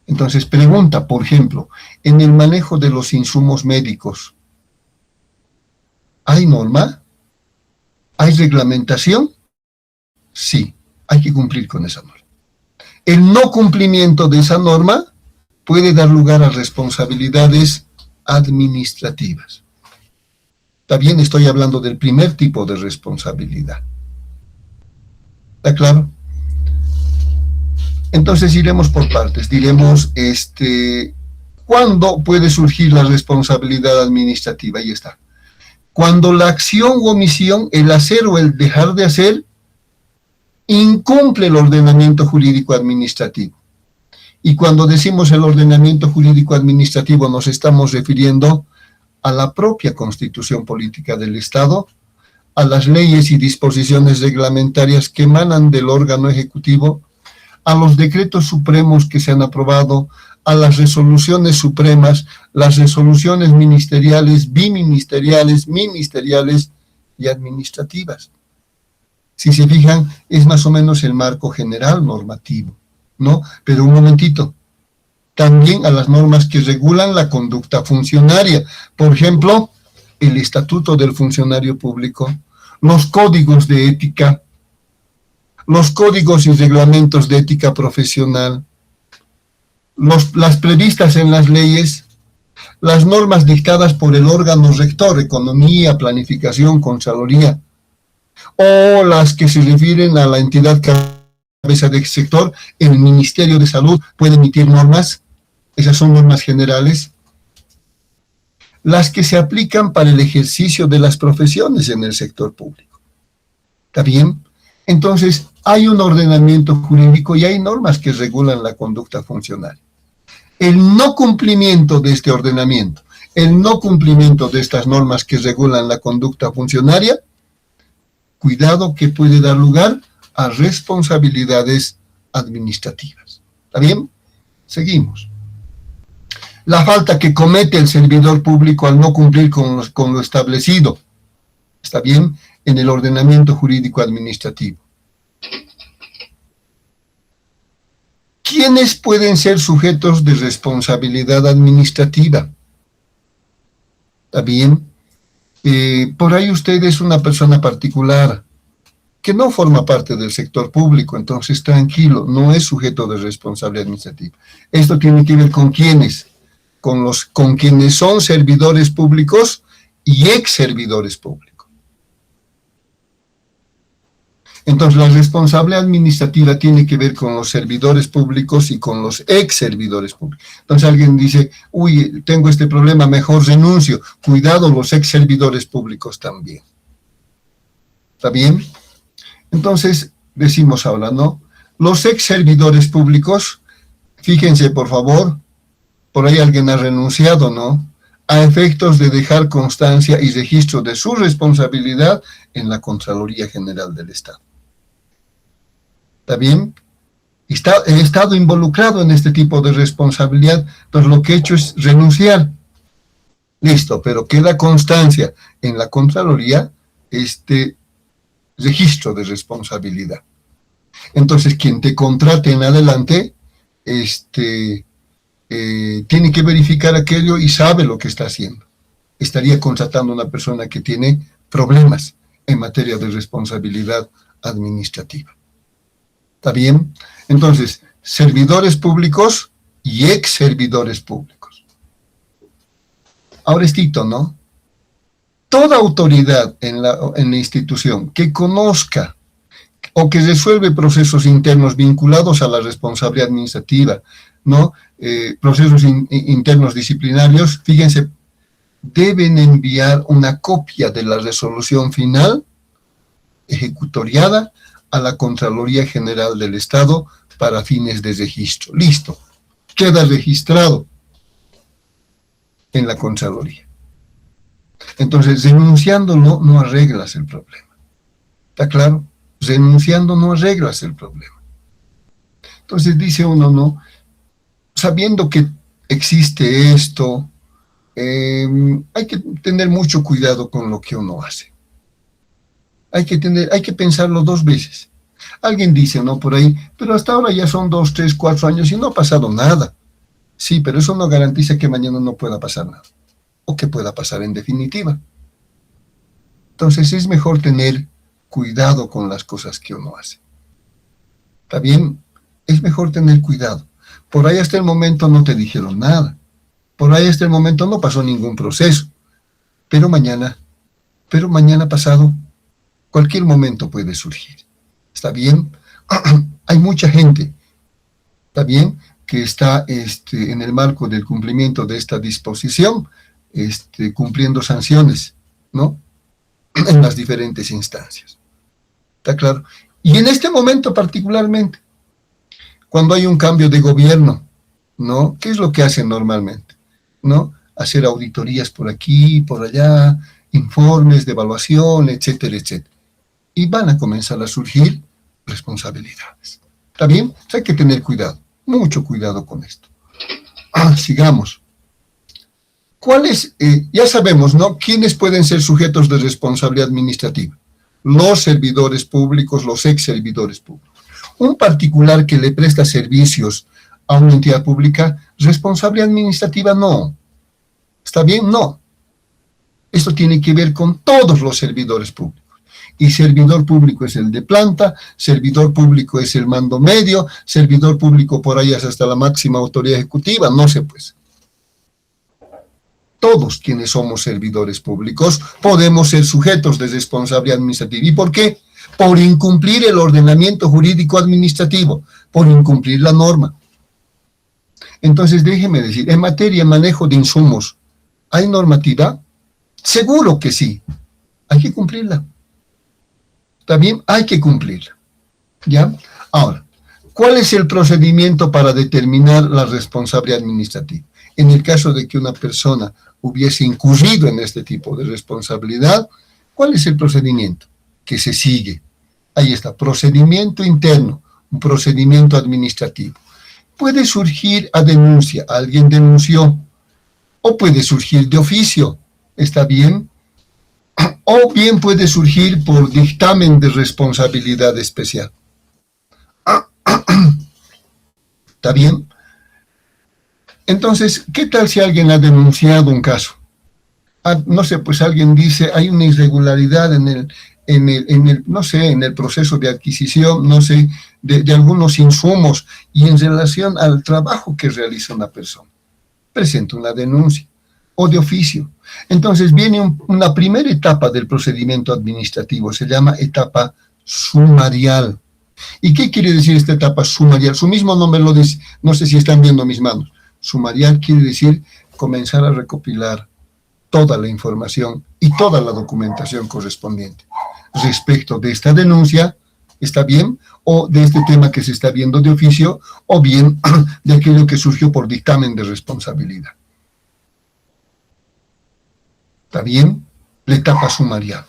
Entonces pregunta, por ejemplo, en el manejo de los insumos médicos, ¿hay norma? ¿Hay reglamentación? Sí, hay que cumplir con esa norma. El no cumplimiento de esa norma puede dar lugar a responsabilidades administrativas. También estoy hablando del primer tipo de responsabilidad. ¿Está claro? Entonces iremos por partes. Diremos, ¿cuándo puede surgir la responsabilidad administrativa? Ahí está. Cuando la acción u omisión, el hacer o el dejar de hacer, incumple el ordenamiento jurídico administrativo. Y cuando decimos el ordenamiento jurídico administrativo nos estamos refiriendo a la propia Constitución Política del Estado, a las leyes y disposiciones reglamentarias que emanan del órgano ejecutivo, a los decretos supremos que se han aprobado, a las resoluciones supremas, las resoluciones ministeriales, biministeriales, ministeriales y administrativas. Si se fijan, es más o menos el marco general normativo, ¿no? Pero un momentito, también a las normas que regulan la conducta funcionaria. Por ejemplo, el Estatuto del Funcionario Público, los códigos de ética, los códigos y reglamentos de ética profesional, las previstas en las leyes, las normas dictadas por el órgano rector, economía, planificación, contraloría, o las que se refieren a la entidad cabeza de sector, el Ministerio de Salud puede emitir normas, esas son normas generales, las que se aplican para el ejercicio de las profesiones en el sector público. ¿Está bien? Entonces, hay un ordenamiento jurídico y hay normas que regulan la conducta funcional. El no cumplimiento de este ordenamiento, el no cumplimiento de estas normas que regulan la conducta funcionaria, cuidado que puede dar lugar a responsabilidades administrativas. ¿Está bien? Seguimos. La falta que comete el servidor público al no cumplir con lo establecido, ¿está bien?, en el ordenamiento jurídico administrativo. ¿Quiénes pueden ser sujetos de responsabilidad administrativa? ¿Está bien? Por ahí usted es una persona particular que no forma parte del sector público, entonces tranquilo, no es sujeto de responsabilidad administrativa. Esto tiene que ver con quiénes, con quienes son servidores públicos y ex servidores públicos. Entonces, la responsabilidad administrativa tiene que ver con los servidores públicos y con los ex servidores públicos. Entonces, alguien dice, uy, tengo este problema, mejor renuncio. Cuidado, los ex servidores públicos también. ¿Está bien? Entonces, decimos ahora, ¿no? Los ex servidores públicos, fíjense, por favor, por ahí alguien ha renunciado, ¿no? A efectos de dejar constancia y registro de su responsabilidad en la Contraloría General del Estado. ¿Está bien? He estado involucrado en este tipo de responsabilidad, entonces lo que he hecho es renunciar. Listo, pero queda constancia en la Contraloría este registro de responsabilidad. Entonces, quien te contrate en adelante, tiene que verificar aquello y sabe lo que está haciendo. Estaría contratando a una persona que tiene problemas en materia de responsabilidad administrativa. ¿Está bien? Entonces, servidores públicos y ex servidores públicos. Ahora estricto, ¿no? Toda autoridad en la institución que conozca o que resuelve procesos internos vinculados a la responsabilidad administrativa, ¿no? Procesos internos disciplinarios, fíjense, deben enviar una copia de la resolución final ejecutoriada a la Contraloría General del Estado para fines de registro. Listo, queda registrado en la Contraloría. Entonces, renunciando no arreglas el problema. ¿Está claro? Renunciando no arreglas el problema. Entonces dice uno, ¿no? Sabiendo que existe esto, hay que tener mucho cuidado con lo que uno hace. Hay que pensarlo 2 veces. Alguien dice, ¿no? Por ahí, pero hasta ahora ya son 2, 3, 4 años y no ha pasado nada. Sí, pero eso no garantiza que mañana no pueda pasar nada. O que pueda pasar en definitiva. Entonces es mejor tener cuidado con las cosas que uno hace. ¿Está bien? Es mejor tener cuidado. Por ahí hasta el momento no te dijeron nada. Por ahí hasta el momento no pasó ningún proceso. Pero mañana pasado, cualquier momento puede surgir. ¿Está bien? Hay mucha gente, ¿está bien?, que está en el marco del cumplimiento de esta disposición, cumpliendo sanciones, ¿no?, en las diferentes instancias. ¿Está claro? Y en este momento particularmente, cuando hay un cambio de gobierno, ¿no?, ¿qué es lo que hacen normalmente? ¿No? Hacer auditorías por aquí, por allá, informes de evaluación, etcétera, etcétera. Y van a comenzar a surgir responsabilidades. ¿Está bien? O sea, hay que tener cuidado, mucho cuidado con esto. Sigamos. ¿Cuáles? Ya sabemos, ¿no?, quiénes pueden ser sujetos de responsabilidad administrativa. Los servidores públicos, los ex servidores públicos. Un particular que le presta servicios a una entidad pública, responsabilidad administrativa no. ¿Está bien? No. Esto tiene que ver con todos los servidores públicos. Y servidor público es el de planta, servidor público es el mando medio, servidor público por ahí es hasta la máxima autoridad ejecutiva, no sé pues. Todos quienes somos servidores públicos podemos ser sujetos de responsabilidad administrativa. ¿Y por qué? Por incumplir el ordenamiento jurídico administrativo, por incumplir la norma. Entonces déjeme decir, en materia de manejo de insumos, ¿hay normativa? Seguro que sí, hay que cumplirla. También hay que cumplirla, ¿ya? Ahora, ¿cuál es el procedimiento para determinar la responsabilidad administrativa? En el caso de que una persona hubiese incurrido en este tipo de responsabilidad, ¿cuál es el procedimiento que se sigue? Ahí está, procedimiento interno, un procedimiento administrativo. Puede surgir a denuncia, alguien denunció, o puede surgir de oficio, ¿está bien? O bien puede surgir por dictamen de responsabilidad especial. ¿Está bien? Entonces, ¿qué tal si alguien ha denunciado un caso? No sé, pues alguien dice, hay una irregularidad no sé, en el proceso de adquisición, no sé, de algunos insumos y en relación al trabajo que realiza una persona. Presenta una denuncia o de oficio. Entonces viene una primera etapa del procedimiento administrativo, se llama etapa sumarial. ¿Y qué quiere decir esta etapa sumarial? Su mismo nombre lo dice, no sé si están viendo mis manos. Sumarial quiere decir comenzar a recopilar toda la información y toda la documentación correspondiente respecto de esta denuncia, ¿está bien? O de este tema que se está viendo de oficio, o bien de aquello que surgió por dictamen de responsabilidad. ¿Está bien? La etapa sumarial.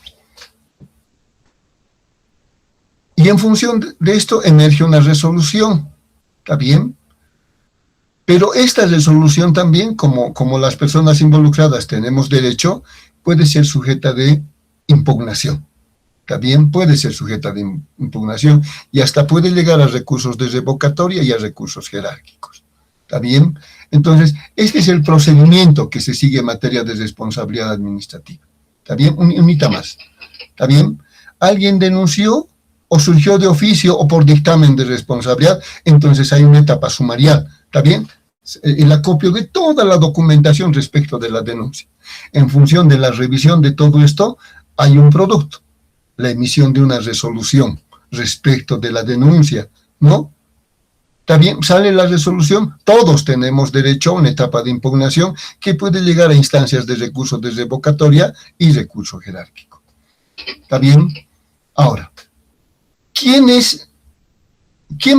Y en función de esto emerge una resolución, ¿está bien? Pero esta resolución también, como las personas involucradas tenemos derecho, puede ser sujeta de impugnación. También puede ser sujeta de impugnación y hasta puede llegar a recursos de revocatoria y a recursos jerárquicos. ¿Está bien? Entonces, este es el procedimiento que se sigue en materia de responsabilidad administrativa. ¿Está bien? Un hito más. ¿Está bien? Alguien denunció o surgió de oficio o por dictamen de responsabilidad, entonces hay una etapa sumarial. ¿Está bien? El acopio de toda la documentación respecto de la denuncia. En función de la revisión de todo esto, hay un producto, la emisión de una resolución respecto de la denuncia, ¿no? ¿Está bien? Sale la resolución, todos tenemos derecho a una etapa de impugnación que puede llegar a instancias de recurso de revocatoria y recurso jerárquico. ¿Está bien? Ahora, ¿quién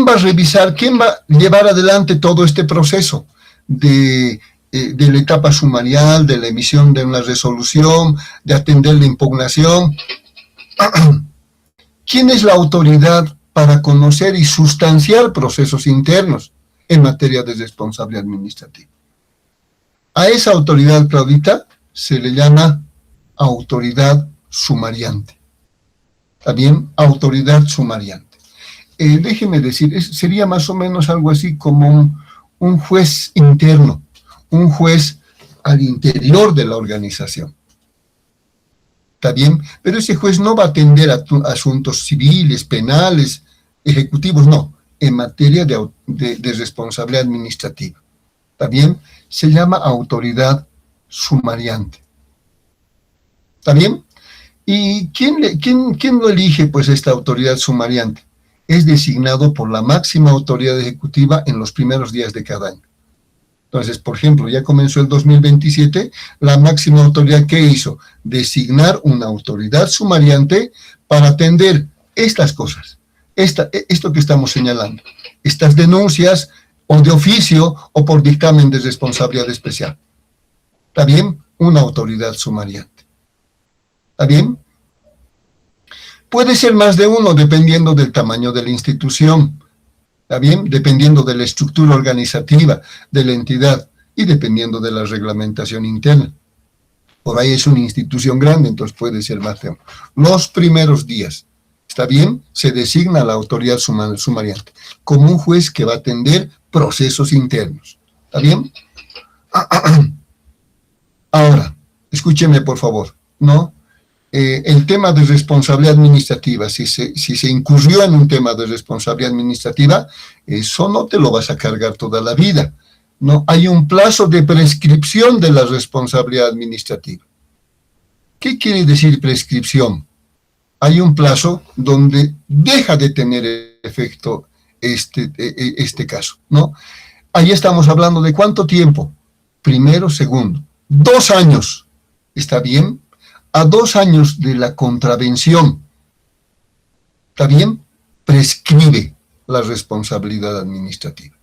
va a revisar, quién va a llevar adelante todo este proceso de la etapa sumarial, de la emisión de una resolución, de atender la impugnación? ¿Quién es la autoridad para conocer y sustanciar procesos internos en materia de responsabilidad administrativa? A esa autoridad, Claudita, se le llama autoridad sumariante. ¿Está bien? Autoridad sumariante. Déjeme decir, sería más o menos algo así como un juez interno, un juez al interior de la organización. ¿Está bien? Pero ese juez no va a atender a asuntos civiles, penales, ejecutivos, no, en materia de responsabilidad administrativa. ¿Está bien? Se llama autoridad sumariante. ¿Está bien? ¿Y quién lo elige, pues, esta autoridad sumariante? Es designado por la máxima autoridad ejecutiva en los primeros días de cada año. Entonces, por ejemplo, ya comenzó el 2027, la máxima autoridad, ¿qué hizo? Designar una autoridad sumariante para atender estas cosas, esto que estamos señalando, estas denuncias o de oficio o por dictamen de responsabilidad especial. ¿Está bien? Una autoridad sumariante. ¿Está bien? Puede ser más de uno dependiendo del tamaño de la institución. ¿Está bien? Dependiendo de la estructura organizativa de la entidad y dependiendo de la reglamentación interna. Por ahí es una institución grande, entonces puede ser más de uno. Los primeros días, ¿está bien? Se designa a la autoridad sumariante como un juez que va a atender procesos internos. ¿Está bien? Ahora, escúcheme por favor, ¿no? El tema de responsabilidad administrativa, si se incurrió en un tema de responsabilidad administrativa, eso no te lo vas a cargar toda la vida, ¿no? Hay un plazo de prescripción de la responsabilidad administrativa. ¿Qué quiere decir prescripción? Hay un plazo donde deja de tener efecto este caso, ¿no? Ahí estamos hablando de ¿cuánto tiempo? Primero, segundo. 2 años, ¿está bien? A 2 años de la contravención, ¿está bien? Prescribe la responsabilidad administrativa.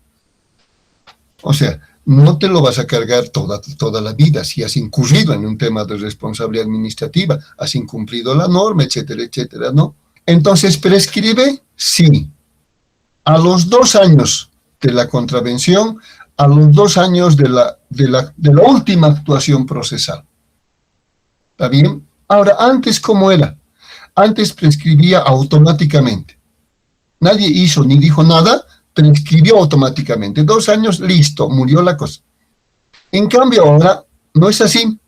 O sea, no te lo vas a cargar toda la vida si has incurrido en un tema de responsabilidad administrativa, has incumplido la norma, etcétera, etcétera, ¿no? Entonces, ¿prescribe? Sí. A los 2 años de la contravención, a los 2 años de la última actuación procesal. ¿Está bien? Ahora, antes, ¿cómo era? Antes prescribía automáticamente. Nadie hizo ni dijo nada, prescribió automáticamente. 2 años, listo, murió la cosa. En cambio ahora no es así.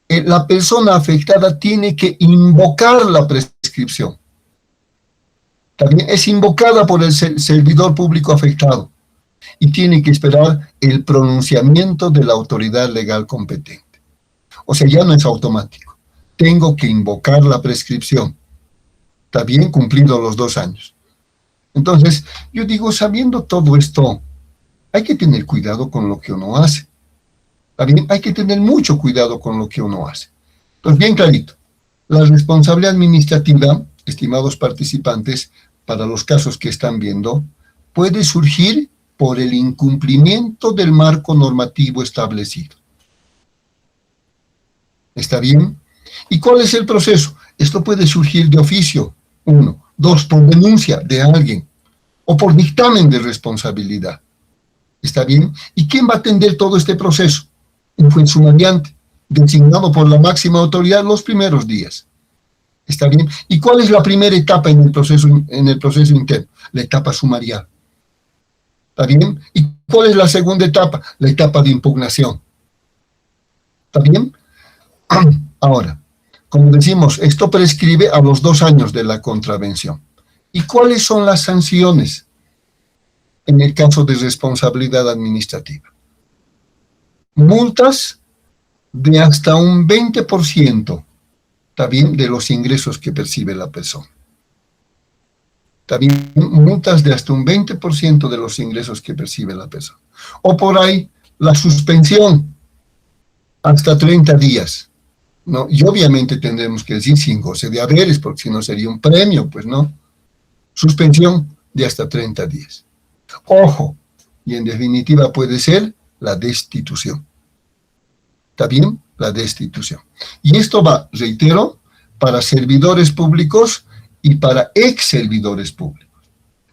La persona afectada tiene que invocar la prescripción. También es invocada por el servidor público afectado y tiene que esperar el pronunciamiento de la autoridad legal competente. O sea, ya no es automático. Tengo que invocar la prescripción. Está bien cumplido los 2 años. Entonces, yo digo, sabiendo todo esto, hay que tener cuidado con lo que uno hace. ¿Está bien? Hay que tener mucho cuidado con lo que uno hace. Entonces, bien clarito, la responsabilidad administrativa, estimados participantes, para los casos que están viendo, puede surgir por el incumplimiento del marco normativo establecido. ¿Está bien? ¿Y cuál es el proceso? Esto puede surgir de oficio, 1. 2, por denuncia de alguien, o por dictamen de responsabilidad. ¿Está bien? ¿Y quién va a atender todo este proceso? Un juez sumariante, designado por la máxima autoridad los primeros días. ¿Está bien? ¿Y cuál es la primera etapa en el proceso interno? La etapa sumarial. ¿Está bien? ¿Y cuál es la segunda etapa? La etapa de impugnación. ¿Está bien? Ahora, como decimos, esto prescribe a los 2 años de la contravención. ¿Y cuáles son las sanciones en el caso de responsabilidad administrativa? Multas de hasta un 20%, ¿está bien?, de los ingresos que percibe la persona. También multas de hasta un 20% de los ingresos que percibe la persona. O por ahí, la suspensión hasta 30 días. ¿No? Y obviamente tendremos que decir sin goce de haberes, porque si no sería un premio, pues no. Suspensión de hasta 30 días. Ojo, y en definitiva puede ser la destitución. ¿Está bien? La destitución. Y esto va, reitero, para servidores públicos y para ex servidores públicos.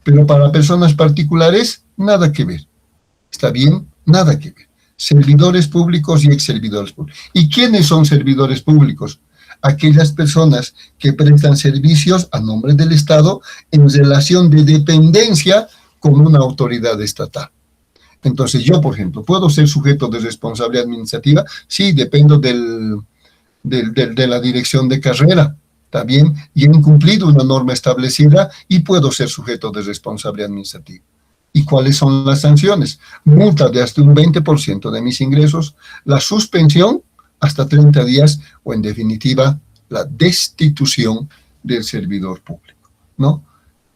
Pero para personas particulares, nada que ver. ¿Está bien? Nada que ver. Servidores públicos y ex servidores públicos. ¿Y quiénes son servidores públicos? Aquellas personas que prestan servicios a nombre del Estado en relación de dependencia con una autoridad estatal. Entonces yo, por ejemplo, ¿puedo ser sujeto de responsabilidad administrativa? Sí, dependo de la dirección de carrera, ¿está bien? Y he incumplido una norma establecida y puedo ser sujeto de responsabilidad administrativa. ¿Y cuáles son las sanciones? Multa de hasta un 20% de mis ingresos, la suspensión hasta 30 días o, en definitiva, la destitución del servidor público, ¿no?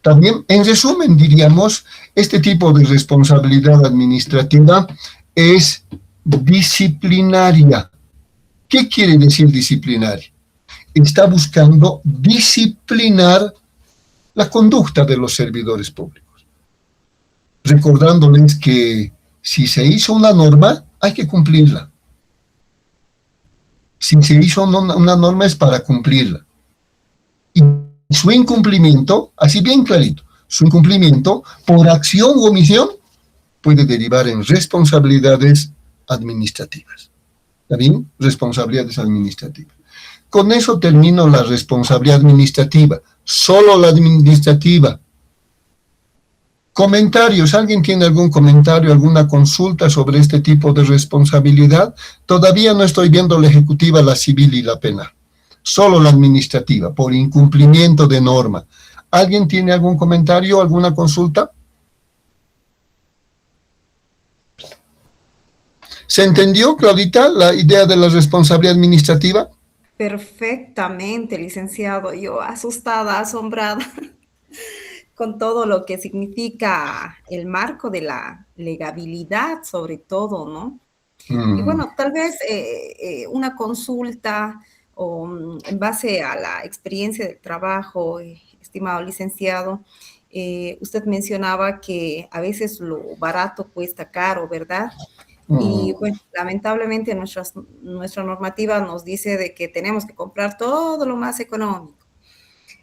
También, en resumen, diríamos, este tipo de responsabilidad administrativa es disciplinaria. ¿Qué quiere decir disciplinaria? Está buscando disciplinar la conducta de los servidores públicos, recordándoles que si se hizo una norma, hay que cumplirla. Si se hizo una norma es para cumplirla. Y su incumplimiento, así bien clarito, su incumplimiento por acción u omisión puede derivar en responsabilidades administrativas. ¿Está bien? Responsabilidades administrativas. Con eso termino la responsabilidad administrativa, solo la administrativa. Comentarios, ¿alguien tiene algún comentario, alguna consulta sobre este tipo de responsabilidad? Todavía no estoy viendo la ejecutiva, la civil y la penal. Solo la administrativa, por incumplimiento de norma. ¿Alguien tiene algún comentario, alguna consulta? ¿Se entendió, Claudita, la idea de la responsabilidad administrativa? Perfectamente, licenciado. Yo asustada, asombrada con todo lo que significa el marco de la legabilidad, sobre todo, ¿no? Y bueno, tal vez una consulta o en base a la experiencia del trabajo, estimado licenciado, usted mencionaba que a veces lo barato cuesta caro, ¿verdad? Y bueno, lamentablemente nuestra normativa nos dice de que tenemos que comprar todo lo más económico.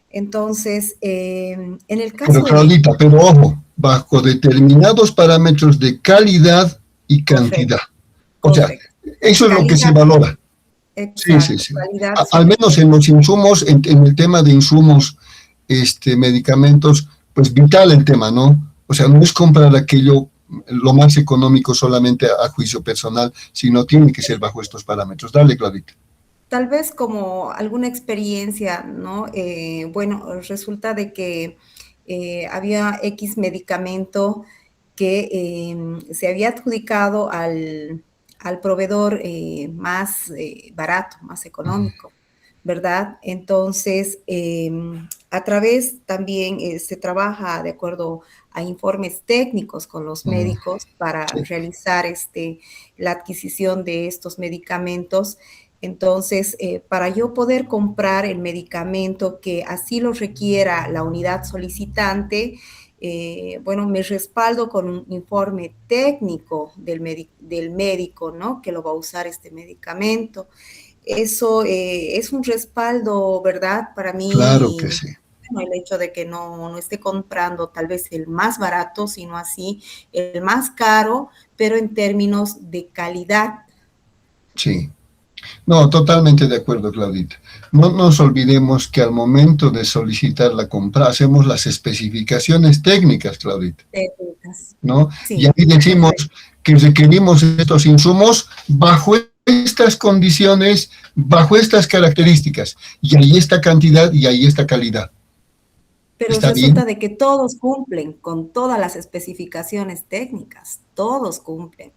Entonces, en el caso pero, Claudita, pero ojo, bajo determinados parámetros de calidad y cantidad. O sea, eso es lo que se valora. Exacto, sí. Al menos en los insumos, en el tema de insumos, medicamentos, pues vital el tema, ¿no? O sea, no es comprar aquello lo más económico solamente a juicio personal, sino tiene que ser bajo estos parámetros. Dale, Clarita. Tal vez como alguna experiencia, ¿no? Bueno, resulta de que había X medicamento que se había adjudicado al proveedor más barato, más económico, ¿verdad? Entonces, a través también se trabaja de acuerdo a informes técnicos con los médicos para Sí, realizar la adquisición de estos medicamentos. Entonces, para yo poder comprar el medicamento que así lo requiera la unidad solicitante, bueno, me respaldo con un informe técnico del médico, ¿no? Que lo va a usar este medicamento. Eso es un respaldo, ¿verdad? Para claro que mí, sí. bueno, el hecho de que no esté comprando tal vez el más barato, sino así el más caro, pero en términos de calidad. Sí. No, totalmente de acuerdo, Claudita. No nos olvidemos que al momento de solicitar la compra hacemos las especificaciones técnicas, Claudita, Técnicas. ¿no? Y Sí, ahí decimos correcto. que requerimos estos insumos bajo estas condiciones, bajo estas características, y ahí esta cantidad y ahí esta calidad. Pero ¿Está bien? resulta de que todos cumplen con todas las especificaciones técnicas, todos cumplen,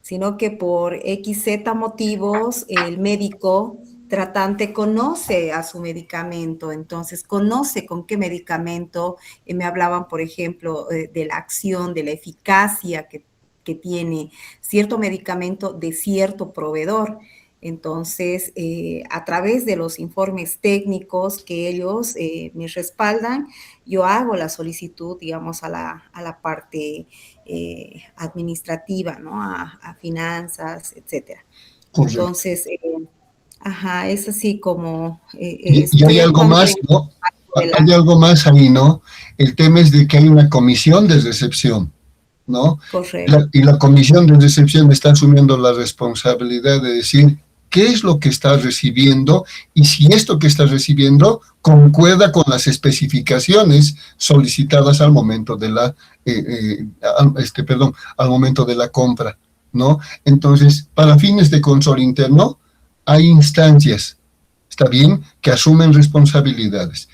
sino que por XZ motivos el médico tratante conoce a su medicamento, entonces conoce con qué medicamento, me hablaban, por ejemplo, de la acción, de la eficacia que tiene cierto medicamento de cierto proveedor. Entonces, a través de los informes técnicos que ellos me respaldan, yo hago la solicitud, digamos, a la parte administrativa, ¿no? A finanzas, etcétera. Correcto. Entonces, ajá, es así como Y hay estoy algo actuando más, en ¿no? de Hay la algo más ahí, ¿no? El tema es de que hay una comisión de recepción, ¿no? correcto, Y la comisión de recepción está asumiendo la responsabilidad de decir qué es lo que está recibiendo y si esto que está recibiendo concuerda con las especificaciones solicitadas al momento de la, perdón, al momento de la compra, ¿no? Entonces, para fines de control interno, hay instancias, está bien, que asumen responsabilidades,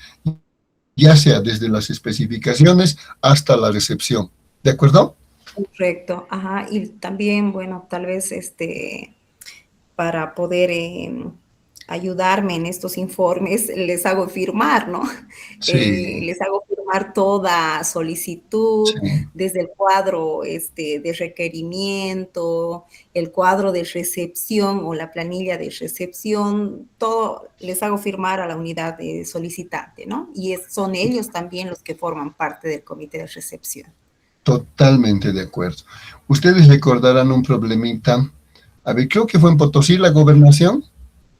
ya sea desde las especificaciones hasta la recepción, ¿de acuerdo? correcto, ajá, y también, bueno, tal vez para poder ayudarme en estos informes, les hago firmar, ¿no? Sí, Les hago firmar toda solicitud, sí, desde el cuadro de requerimiento, el cuadro de recepción o la planilla de recepción, todo les hago firmar a la unidad de solicitante, ¿no? Y son ellos también los que forman parte del comité de recepción. totalmente de acuerdo. Ustedes recordarán un problemita, a ver, creo que fue en Potosí la gobernación,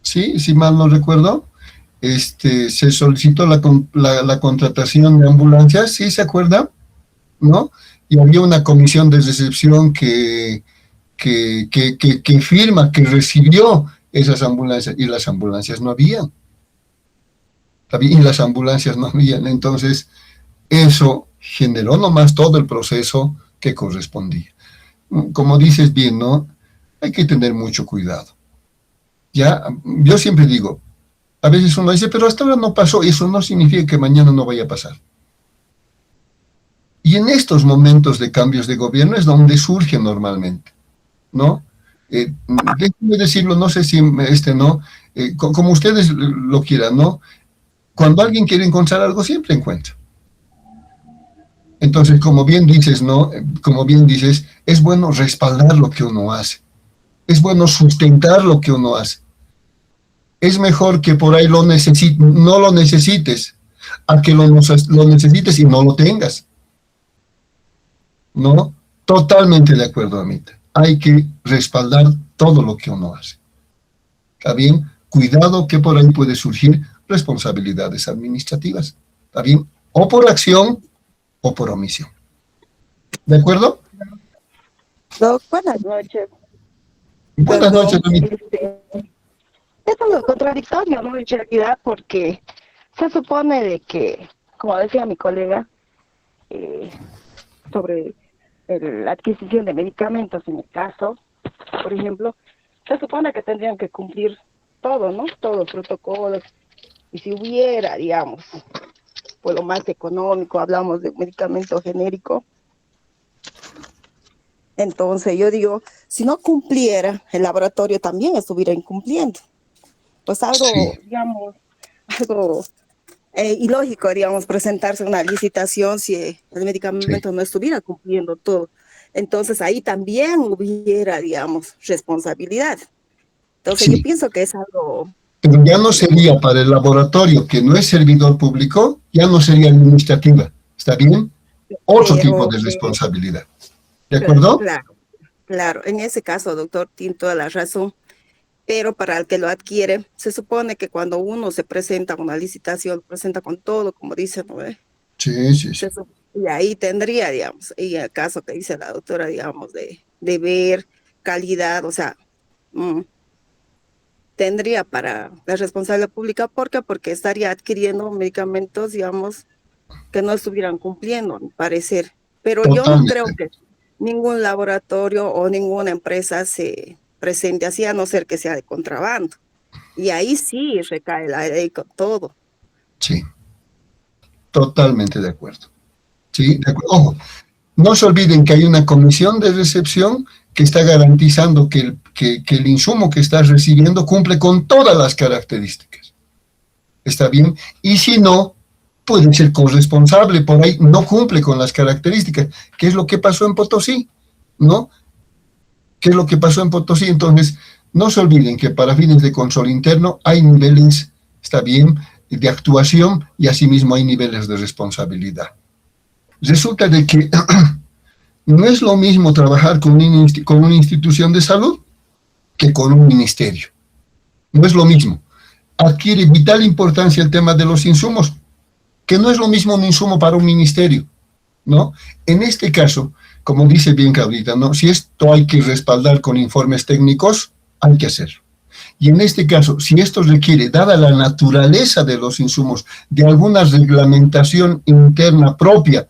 sí, si mal no recuerdo, se solicitó la contratación de ambulancias, ¿sí se acuerda? ¿No? Y había una comisión de recepción que firma, que recibió esas ambulancias, y las ambulancias no habían, y las ambulancias no habían, entonces eso generó nomás todo el proceso que correspondía. Como dices bien, ¿no? Hay que tener mucho cuidado. Ya, yo siempre digo, a veces uno dice, pero hasta ahora no pasó, y eso no significa que mañana no vaya a pasar. Y en estos momentos de cambios de gobierno es donde surge normalmente, ¿no? Déjenme decirlo, no sé si no, como ustedes lo quieran, ¿no? Cuando alguien quiere encontrar algo, siempre encuentra. Entonces, como bien dices, ¿no? Como bien dices, es bueno respaldar lo que uno hace. Es bueno sustentar lo que uno hace. Es mejor que por ahí no lo necesites, a que lo necesites y no lo tengas, ¿no? Totalmente de acuerdo, Amita. Hay que respaldar todo lo que uno hace. ¿Está bien? Cuidado que por ahí puede surgir responsabilidades administrativas. ¿Está bien? O por acción o por omisión. ¿De acuerdo? Doc, buenas noches. Buenas noches, Perdón, Amita. Es algo contradictorio, ¿no? En realidad, porque se supone de que, como decía mi colega, eh, sobre la adquisición de medicamentos en el caso, por ejemplo, se supone que tendrían que cumplir todo, ¿no? Todos los protocolos. Y si hubiera, digamos, por lo más económico, hablamos de medicamento genérico, entonces yo digo, si no cumpliera, el laboratorio también estuviera incumpliendo. Pues algo, Sí, digamos, algo ilógico, digamos, presentarse una licitación si el sí, medicamento no estuviera cumpliendo todo. Entonces ahí también hubiera, digamos, responsabilidad. Entonces yo sí. pienso que es algo, Pero ya no digamos, sería para el laboratorio que no es servidor público, ya no sería administrativa. ¿Está bien? Otro tipo pero de responsabilidad. ¿De acuerdo? claro, claro, en ese caso, doctor, tiene toda la razón. Pero para el que lo adquiere, se supone que cuando uno se presenta a una licitación, presenta con todo, como dice, ¿no? Sí, sí, sí. Y ahí tendría, digamos, y el caso que dice la doctora, digamos, de ver calidad, o sea, mm, tendría para la responsabilidad pública, ¿por qué? Porque estaría adquiriendo medicamentos, digamos, que no estuvieran cumpliendo, a mi parecer. Pero yo no creo Totalmente. que ningún laboratorio o ninguna empresa se presente así, a no ser que sea de contrabando. Y ahí sí recae la ley con todo. Sí, totalmente de acuerdo. Sí, de acuerdo. Ojo, no se olviden que hay una comisión de recepción que está garantizando que el insumo que estás recibiendo cumple con todas las características. ¿Está bien? Y si no, puede ser corresponsable, por ahí no cumple con las características. ¿Qué es lo que pasó en Potosí? ¿No? ¿Qué es lo que pasó en Potosí? Entonces, no se olviden que para fines de control interno hay niveles, está bien, de actuación y asimismo hay niveles de responsabilidad. Resulta de que no es lo mismo trabajar con una institución de salud que con un ministerio. No es lo mismo. Adquiere vital importancia el tema de los insumos, que no es lo mismo un insumo para un ministerio, ¿no? En este caso, como dice bien Claudita, ¿no? Si esto hay que respaldar con informes técnicos, hay que hacerlo. Y en este caso, si esto requiere, dada la naturaleza de los insumos, de alguna reglamentación interna propia,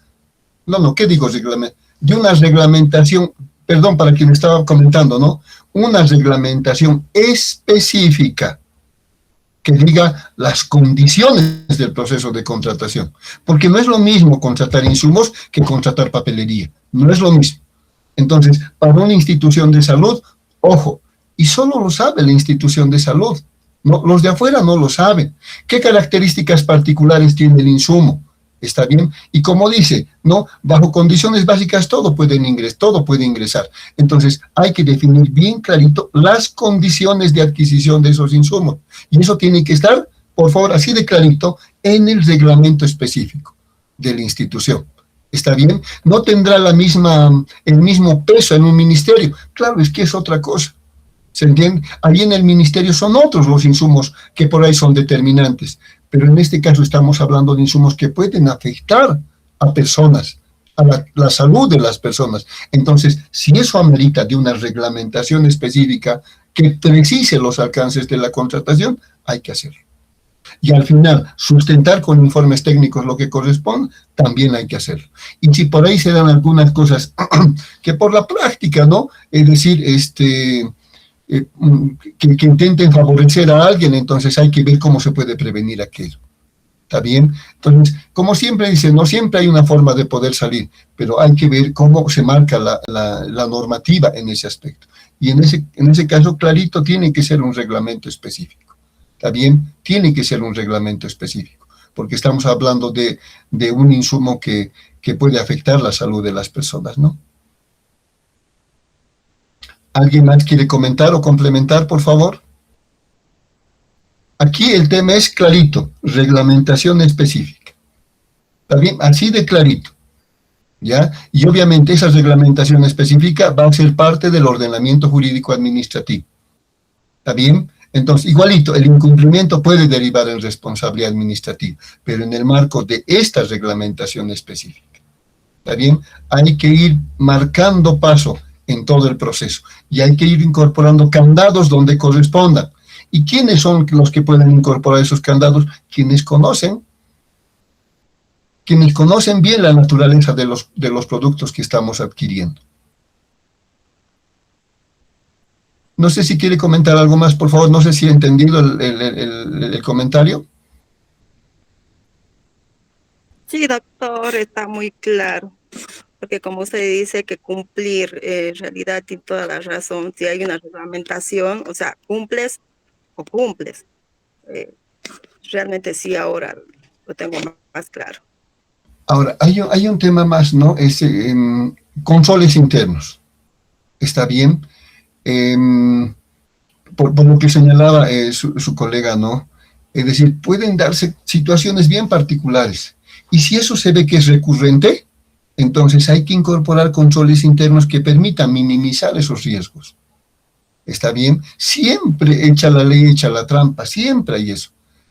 ¿qué digo reglamento? De una reglamentación, perdón para quien estaba comentando, ¿no? Una reglamentación específica que diga las condiciones del proceso de contratación. Porque no es lo mismo contratar insumos que contratar papelería. No es lo mismo. Entonces, para una institución de salud, ojo, y solo lo sabe la institución de salud. No, los de afuera no lo saben. ¿Qué características particulares tiene el insumo? ¿Está bien? Y como dice, ¿no? Bajo condiciones básicas todo puede ingresar. Entonces, hay que definir bien clarito las condiciones de adquisición de esos insumos. Y eso tiene que estar, por favor, así de clarito, en el reglamento específico de la institución. ¿Está bien? No tendrá el mismo peso en un ministerio. Claro, es que es otra cosa. ¿Se entiende? Ahí en el ministerio son otros los insumos que por ahí son determinantes, pero en este caso estamos hablando de insumos que pueden afectar a personas, a la salud de las personas. Entonces, si eso amerita de una reglamentación específica que precise los alcances de la contratación, hay que hacerlo. Y al final, sustentar con informes técnicos lo que corresponde, también hay que hacerlo. Y si por ahí se dan algunas cosas que por la práctica, ¿no? Es decir, que intenten favorecer a alguien, entonces hay que ver cómo se puede prevenir aquello. ¿Está bien? Entonces, como siempre dicen, no siempre hay una forma de poder salir, pero hay que ver cómo se marca la normativa en ese aspecto. Y en ese caso, clarito, tiene que ser un reglamento específico. ¿Está bien? Tiene que ser un reglamento específico, porque estamos hablando de un insumo que puede afectar la salud de las personas, ¿no? ¿Alguien más quiere comentar o complementar, por favor? Aquí el tema es clarito, reglamentación específica. ¿Está bien? Así de clarito. ¿Ya? Y obviamente esa reglamentación específica va a ser parte del ordenamiento jurídico administrativo. ¿Está bien? Entonces, igualito, el incumplimiento puede derivar en responsabilidad administrativa, pero en el marco de esta reglamentación específica. ¿Está bien? Hay que ir marcando paso en todo el proceso y hay que ir incorporando candados donde correspondan. ¿Y quiénes son los que pueden incorporar esos candados? Quienes conocen. quienes conocen bien la naturaleza de los productos que estamos adquiriendo. No sé si quiere comentar algo más, por favor. No sé si he entendido el comentario. Sí, doctor, está muy claro. Porque como usted dice que cumplir, en realidad tiene toda la razón. Si hay una reglamentación, o sea, cumples o cumples. Eh, realmente sí, ahora lo tengo más claro. Ahora, hay un tema más, ¿no? Es controles internos. ¿Está bien? Por lo que señalaba su colega, ¿no? Es decir, pueden darse situaciones bien particulares. Y si eso se ve que es recurrente, entonces hay que incorporar controles internos que permitan minimizar esos riesgos. ¿Está bien? Siempre echa la ley, echa la trampa, siempre hay eso,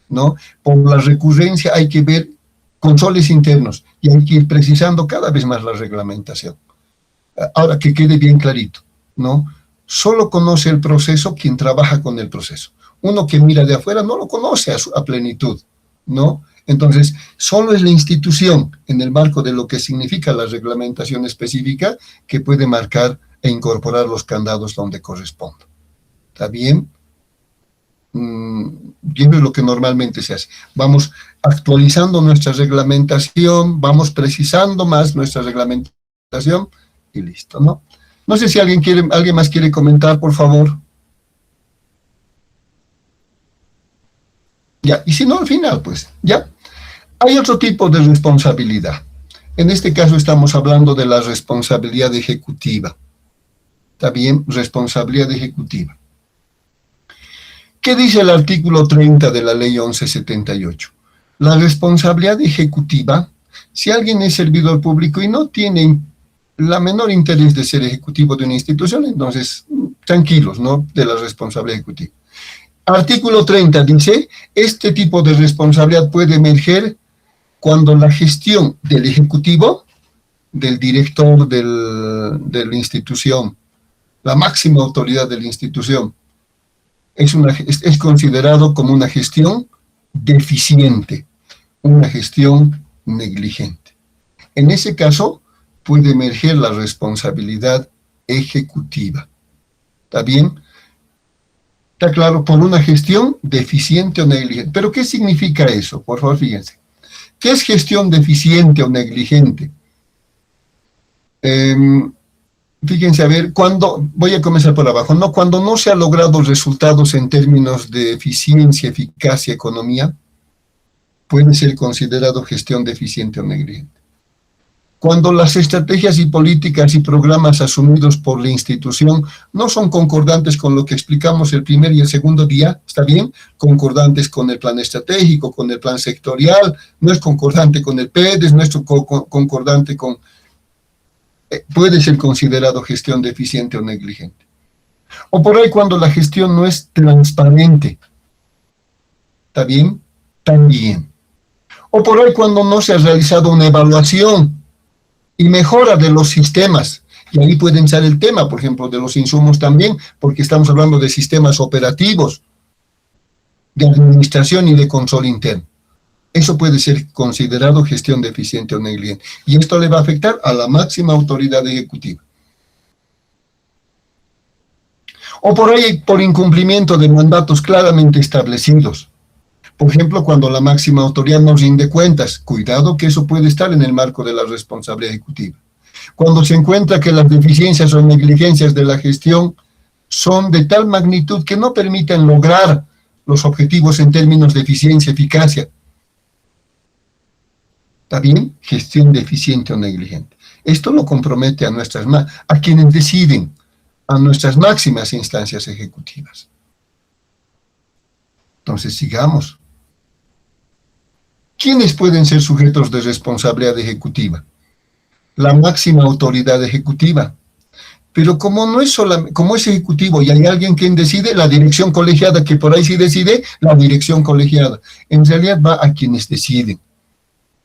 ¿no? Por la recurrencia hay que ver controles internos y hay que ir precisando cada vez más la reglamentación. Ahora, que quede bien clarito, ¿no? Solo conoce el proceso quien trabaja con el proceso. Uno que mira de afuera no lo conoce a plenitud, ¿no? Entonces, solo es la institución, en el marco de lo que significa la reglamentación específica, que puede marcar e incorporar los candados donde corresponda. ¿Está bien? Y eso es lo que normalmente se hace. Vamos actualizando nuestra reglamentación, vamos precisando más nuestra reglamentación y listo, ¿no? No sé si alguien más quiere comentar, por favor. Ya, y si no, al final, pues, ya. Hay otro tipo de responsabilidad. En este caso estamos hablando de la responsabilidad ejecutiva. ¿Está bien? Responsabilidad ejecutiva. ¿Qué dice el artículo 30 de la ley 1178? La responsabilidad ejecutiva, si alguien es servidor público y no tiene la menor interés de ser ejecutivo de una institución, entonces tranquilos, ¿no? De la responsabilidad ejecutiva. Artículo 30 dice, este tipo de responsabilidad puede emerger cuando la gestión del ejecutivo, del director de la institución, la máxima autoridad de la institución, es considerado como una gestión deficiente, una gestión negligente. En ese caso, puede emerger la responsabilidad ejecutiva. ¿Está bien? Está claro, por una gestión deficiente o negligente. ¿Pero qué significa eso? Por favor, fíjense. ¿Qué es gestión deficiente o negligente? Fíjense, a ver, voy a comenzar por abajo, ¿no? Cuando no se han logrado resultados en términos de eficiencia, eficacia, economía, puede ser considerado gestión deficiente o negligente. Cuando las estrategias y políticas y programas asumidos por la institución no son concordantes con lo que explicamos el primer y el segundo día, ¿está bien? Concordantes con el plan estratégico, con el plan sectorial, no es concordante con el PEDES, no es concordante con... puede ser considerado gestión deficiente o negligente. O por ahí cuando la gestión no es transparente, ¿está bien? También. O por ahí cuando no se ha realizado una evaluación y mejora de los sistemas, y ahí puede entrar el tema, por ejemplo, de los insumos también, porque estamos hablando de sistemas operativos, de administración y de control interno. Eso puede ser considerado gestión deficiente o negligente, y esto le va a afectar a la máxima autoridad ejecutiva. O por ahí, por incumplimiento de mandatos claramente establecidos. Por ejemplo, cuando la máxima autoridad no rinde cuentas, cuidado que eso puede estar en el marco de la responsabilidad ejecutiva. Cuando se encuentra que las deficiencias o negligencias de la gestión son de tal magnitud que no permiten lograr los objetivos en términos de eficiencia, eficacia. ¿Está bien? Gestión deficiente o negligente. Esto lo compromete a quienes deciden, a nuestras máximas instancias ejecutivas. Entonces, sigamos. ¿Quiénes pueden ser sujetos de responsabilidad ejecutiva? La máxima autoridad ejecutiva. Pero como no es solamente, como es ejecutivo y hay alguien quien decide, la dirección colegiada, que por ahí sí decide, la dirección colegiada. En realidad va a quienes deciden.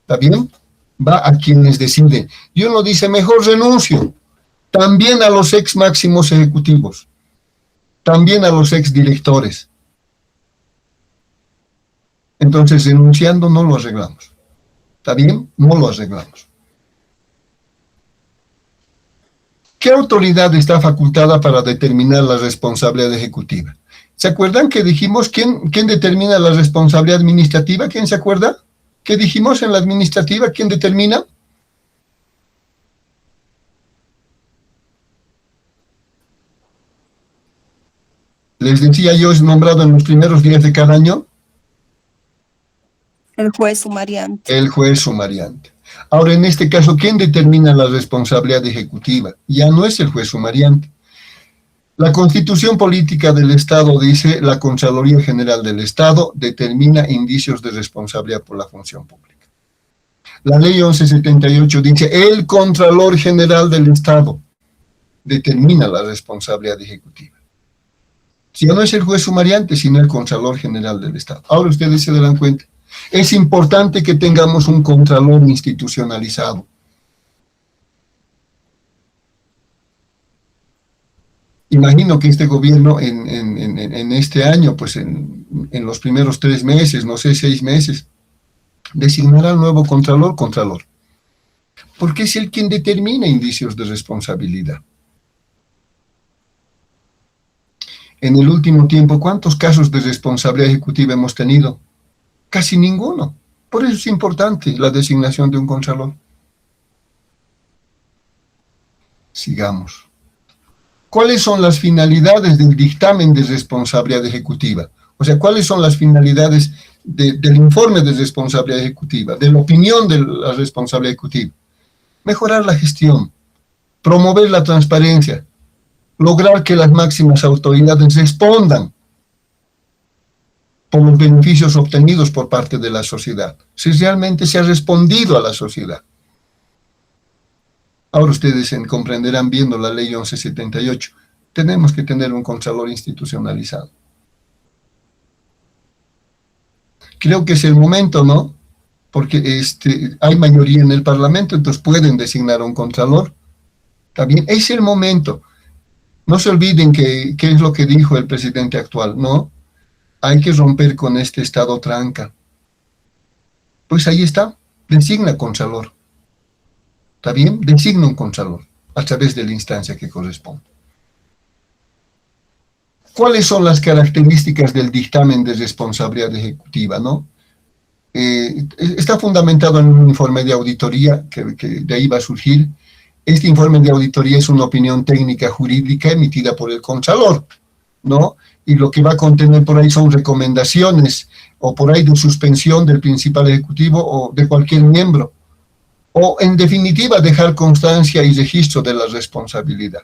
¿Está bien? Va a quienes deciden. Y uno dice, mejor renuncio. También a los ex máximos ejecutivos. También a los ex directores. Entonces, renunciando no lo arreglamos. ¿Está bien? No lo arreglamos. ¿Qué autoridad está facultada para determinar la responsabilidad ejecutiva? ¿Se acuerdan que dijimos quién determina la responsabilidad administrativa? ¿Quién se acuerda? ¿Qué dijimos en la administrativa? ¿Quién determina? Les decía yo, es nombrado en los primeros días de cada año. El juez sumariante. El juez sumariante. Ahora, en este caso, ¿quién determina la responsabilidad ejecutiva? Ya no es el juez sumariante. La Constitución Política del Estado dice: la Contraloría General del Estado determina indicios de responsabilidad por la función pública. La Ley 1178 dice: el Contralor General del Estado determina la responsabilidad ejecutiva. Si ya no es el juez sumariante, sino el Contralor General del Estado. Ahora ustedes se darán cuenta. Es importante que tengamos un contralor institucionalizado. Imagino que este gobierno en este año, pues en los primeros 3 meses, no sé, 6 meses, designará al nuevo contralor, porque es él quien determina indicios de responsabilidad. En el último tiempo, ¿cuántos casos de responsabilidad ejecutiva hemos tenido? Casi ninguno. Por eso es importante la designación de un contralor. Sigamos. ¿Cuáles son las finalidades del dictamen de responsabilidad ejecutiva? O sea, ¿cuáles son las finalidades del informe de responsabilidad ejecutiva, de la opinión de la responsabilidad ejecutiva? Mejorar la gestión, promover la transparencia, lograr que las máximas autoridades respondan por los beneficios obtenidos por parte de la sociedad, si realmente se ha respondido a la sociedad. Ahora ustedes comprenderán viendo la Ley 1178, tenemos que tener un contralor institucionalizado. Creo que es el momento, ¿no? Porque hay mayoría en el Parlamento, entonces pueden designar a un contralor. ¿Está bien? Es el momento. No se olviden qué es lo que dijo el presidente actual, ¿no? Hay que romper con este estado tranca. Pues ahí está, designa contralor. ¿Está bien? Designa un contralor a través de la instancia que corresponde. ¿Cuáles son las características del dictamen de responsabilidad ejecutiva, no? Está fundamentado en un informe de auditoría que de ahí va a surgir. Este informe de auditoría es una opinión técnica jurídica emitida por el contralor, ¿no? Y lo que va a contener por ahí son recomendaciones, o por ahí de suspensión del principal ejecutivo o de cualquier miembro, o en definitiva dejar constancia y registro de la responsabilidad.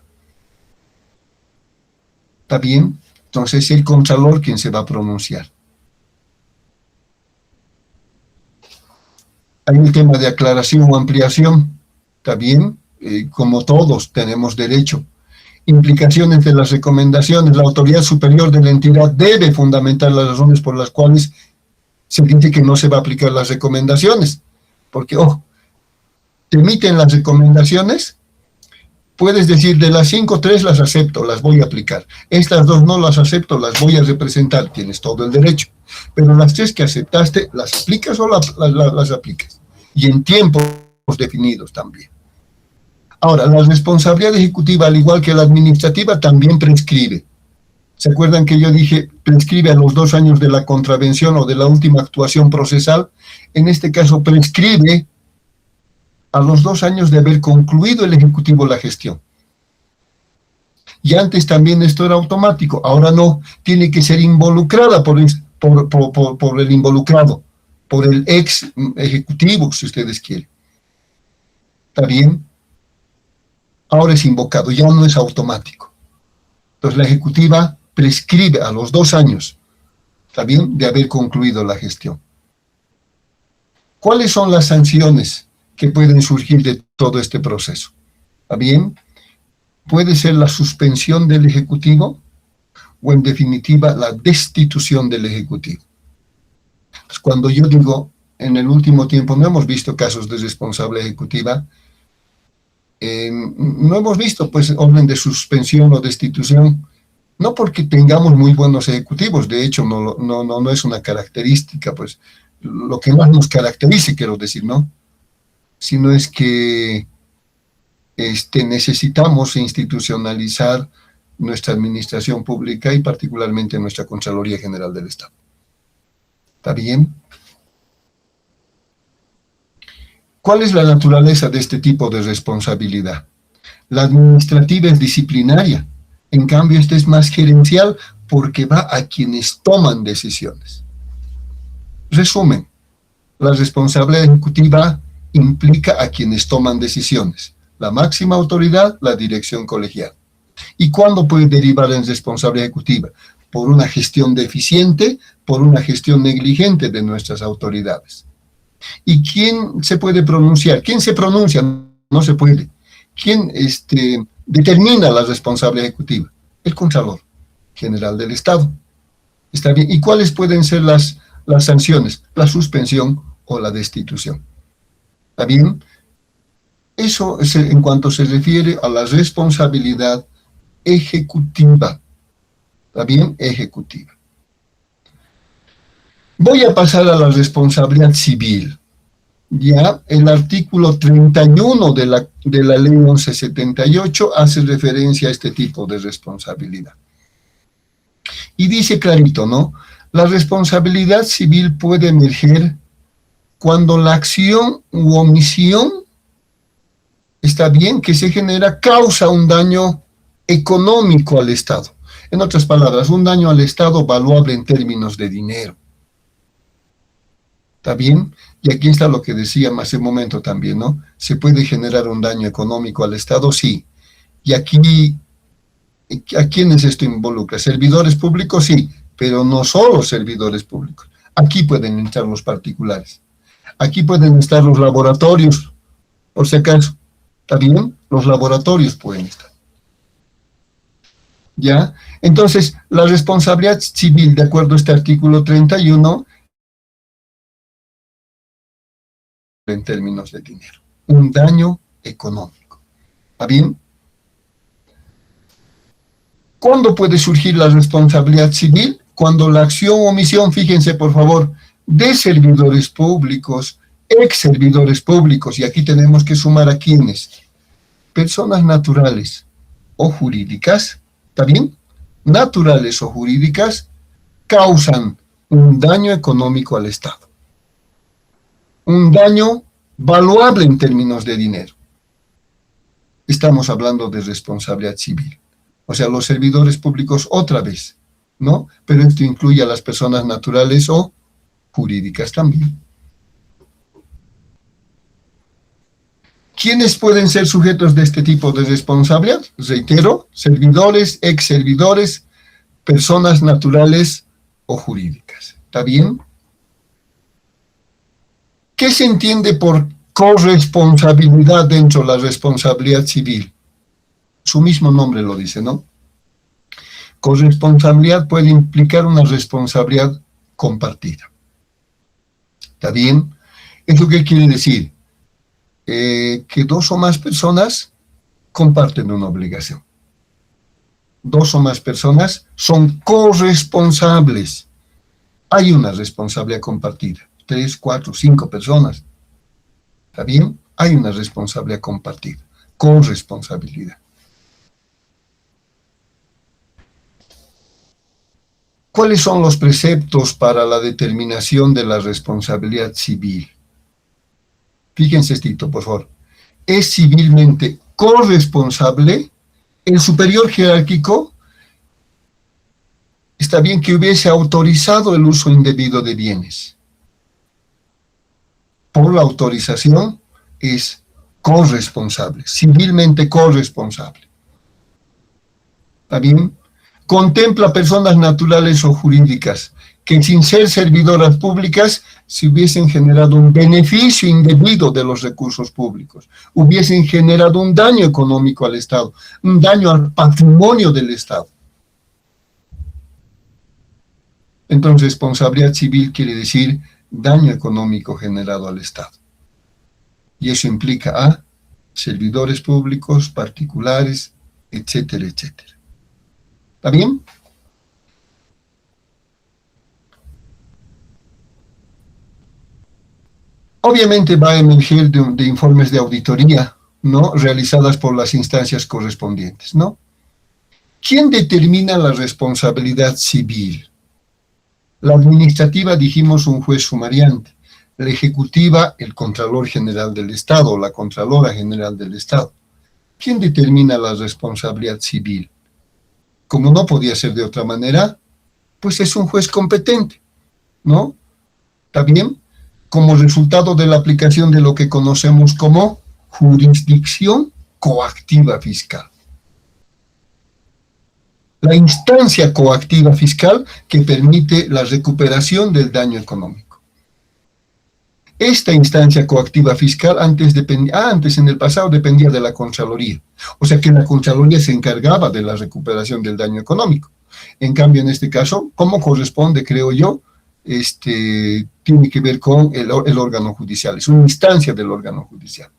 ¿Está bien? Entonces es el contralor quien se va a pronunciar. Hay un tema de aclaración o ampliación. ¿Está bien? Como todos tenemos derecho. Implicaciones de las recomendaciones. La autoridad superior de la entidad debe fundamentar las razones por las cuales se dice que no se va a aplicar las recomendaciones. Porque, ojo, te emiten las recomendaciones, puedes decir: de las 5, 3 las acepto, las voy a aplicar. Estas 2 no las acepto, las voy a representar. Tienes todo el derecho. Pero las 3 que aceptaste, ¿las aplicas o las aplicas? Y en tiempos definidos también. Ahora, la responsabilidad ejecutiva, al igual que la administrativa, también prescribe. ¿Se acuerdan que yo dije prescribe a los 2 años de la contravención o de la última actuación procesal? En este caso prescribe a los 2 años de haber concluido el Ejecutivo la gestión. Y antes también esto era automático, ahora no, tiene que ser involucrada por el involucrado, por el ex ejecutivo, si ustedes quieren. ¿Está bien? Ahora es invocado, ya no es automático. Entonces la ejecutiva prescribe a los 2 años, ¿está bien?, de haber concluido la gestión. ¿Cuáles son las sanciones que pueden surgir de todo este proceso? ¿Está bien? Puede ser la suspensión del Ejecutivo o, en definitiva, la destitución del Ejecutivo. Pues cuando yo digo, en el último tiempo no hemos visto casos de responsabilidad ejecutiva, no hemos visto pues orden de suspensión o destitución, no porque tengamos muy buenos ejecutivos, de hecho no es una característica, pues lo que más nos caracteriza, quiero decir, ¿no? Sino es que necesitamos institucionalizar nuestra administración pública y particularmente nuestra Contraloría General del Estado. ¿Está bien? ¿Cuál es la naturaleza de este tipo de responsabilidad? La administrativa es disciplinaria, en cambio esta es más gerencial porque va a quienes toman decisiones. Resumen, la responsabilidad ejecutiva implica a quienes toman decisiones, la máxima autoridad, la dirección colegial. ¿Y cuándo puede derivar en responsabilidad ejecutiva? Por una gestión deficiente, por una gestión negligente de nuestras autoridades. ¿Y quién se puede pronunciar? ¿Quién se pronuncia? No se puede. ¿Quién determina la responsabilidad ejecutiva? El Contralor General del Estado. ¿Está bien? ¿Y cuáles pueden ser las sanciones? La suspensión o la destitución. ¿Está bien? Eso es en cuanto se refiere a la responsabilidad ejecutiva. ¿Está bien? Ejecutiva. Voy a pasar a la responsabilidad civil. Ya, el artículo 31 de la ley 1178 hace referencia a este tipo de responsabilidad. Y dice clarito, ¿no? La responsabilidad civil puede emerger cuando la acción u omisión, está bien, que se genera, causa un daño económico al Estado. En otras palabras, un daño al Estado valuable en términos de dinero. ¿Está bien? Y aquí está lo que decía hace un momento también, ¿no? ¿Se puede generar un daño económico al Estado? Sí. Y aquí, ¿a quiénes esto involucra? ¿Servidores públicos? Sí, pero no solo servidores públicos. Aquí pueden entrar los particulares. Aquí pueden estar los laboratorios, por si acaso. ¿Está bien? Los laboratorios pueden estar. ¿Ya? Entonces, la responsabilidad civil, de acuerdo a este artículo 31, en términos de dinero, un daño económico. ¿Está bien? ¿Cuándo puede surgir la responsabilidad civil? Cuando la acción o omisión, fíjense por favor, de servidores públicos, ex servidores públicos, y aquí tenemos que sumar a quienes, personas naturales o jurídicas, ¿está bien? Naturales o jurídicas, causan un daño económico al Estado. Un daño valuable en términos de dinero. Estamos hablando de responsabilidad civil. O sea, los servidores públicos otra vez, ¿no? Pero esto incluye a las personas naturales o jurídicas también. ¿Quiénes pueden ser sujetos de este tipo de responsabilidad? Reitero, servidores, ex servidores, personas naturales o jurídicas. ¿Está bien? ¿Qué se entiende por corresponsabilidad dentro de la responsabilidad civil? Su mismo nombre lo dice, ¿no? Corresponsabilidad puede implicar una responsabilidad compartida. ¿Está bien? ¿Eso qué quiere decir? Que dos o más personas comparten una obligación. Dos o más personas son corresponsables. Hay una responsabilidad compartida. 3, 4, 5 personas. ¿Está bien? Hay una responsabilidad compartida. Corresponsabilidad. ¿Cuáles son los preceptos para la determinación de la responsabilidad civil? Fíjense esto, por favor. Es civilmente corresponsable el superior jerárquico. Está bien que hubiese autorizado el uso indebido de bienes. Por la autorización es corresponsable, civilmente corresponsable. ¿Está bien? Contempla personas naturales o jurídicas que sin ser servidoras públicas se hubiesen generado un beneficio indebido de los recursos públicos, hubiesen generado un daño económico al Estado, un daño al patrimonio del Estado. Entonces, responsabilidad civil quiere decir daño económico generado al Estado. Y eso implica a servidores públicos, particulares, etcétera, etcétera. ¿Está bien? Obviamente va a emerger de informes de auditoría, ¿no? Realizadas por las instancias correspondientes, ¿no? ¿Quién determina la responsabilidad civil? La administrativa, dijimos, un juez sumariante. La ejecutiva, el Contralor General del Estado, la Contralora General del Estado. ¿Quién determina la responsabilidad civil? Como no podía ser de otra manera, pues es un juez competente, ¿no? ¿Está bien? Como resultado de la aplicación de lo que conocemos como jurisdicción coactiva fiscal. La instancia coactiva fiscal que permite la recuperación del daño económico. Esta instancia coactiva fiscal antes en el pasado dependía de la Contraloría. O sea que la Contraloría se encargaba de la recuperación del daño económico. En cambio, en este caso, ¿cómo corresponde, creo yo? Tiene que ver con el órgano judicial. Es una instancia del órgano judicial.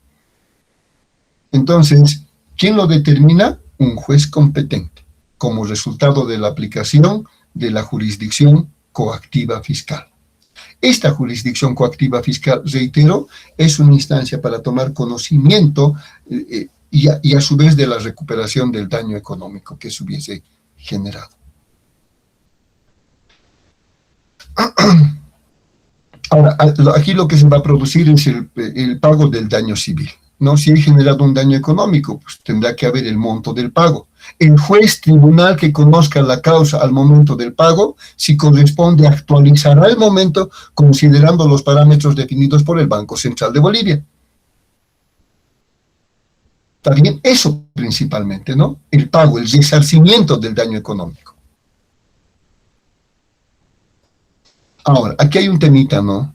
Entonces, ¿quién lo determina? Un juez competente, como resultado de la aplicación de la jurisdicción coactiva fiscal. Esta jurisdicción coactiva fiscal, reitero, es una instancia para tomar conocimiento y a su vez de la recuperación del daño económico que se hubiese generado. Ahora, aquí lo que se va a producir es el pago del daño civil, ¿no? Si hay generado un daño económico, pues tendrá que haber el monto del pago. El juez tribunal que conozca la causa al momento del pago, si corresponde, actualizará el momento considerando los parámetros definidos por el Banco Central de Bolivia. ¿Está bien? Eso principalmente, ¿no? El pago, el resarcimiento del daño económico. Ahora, aquí hay un temita, ¿no?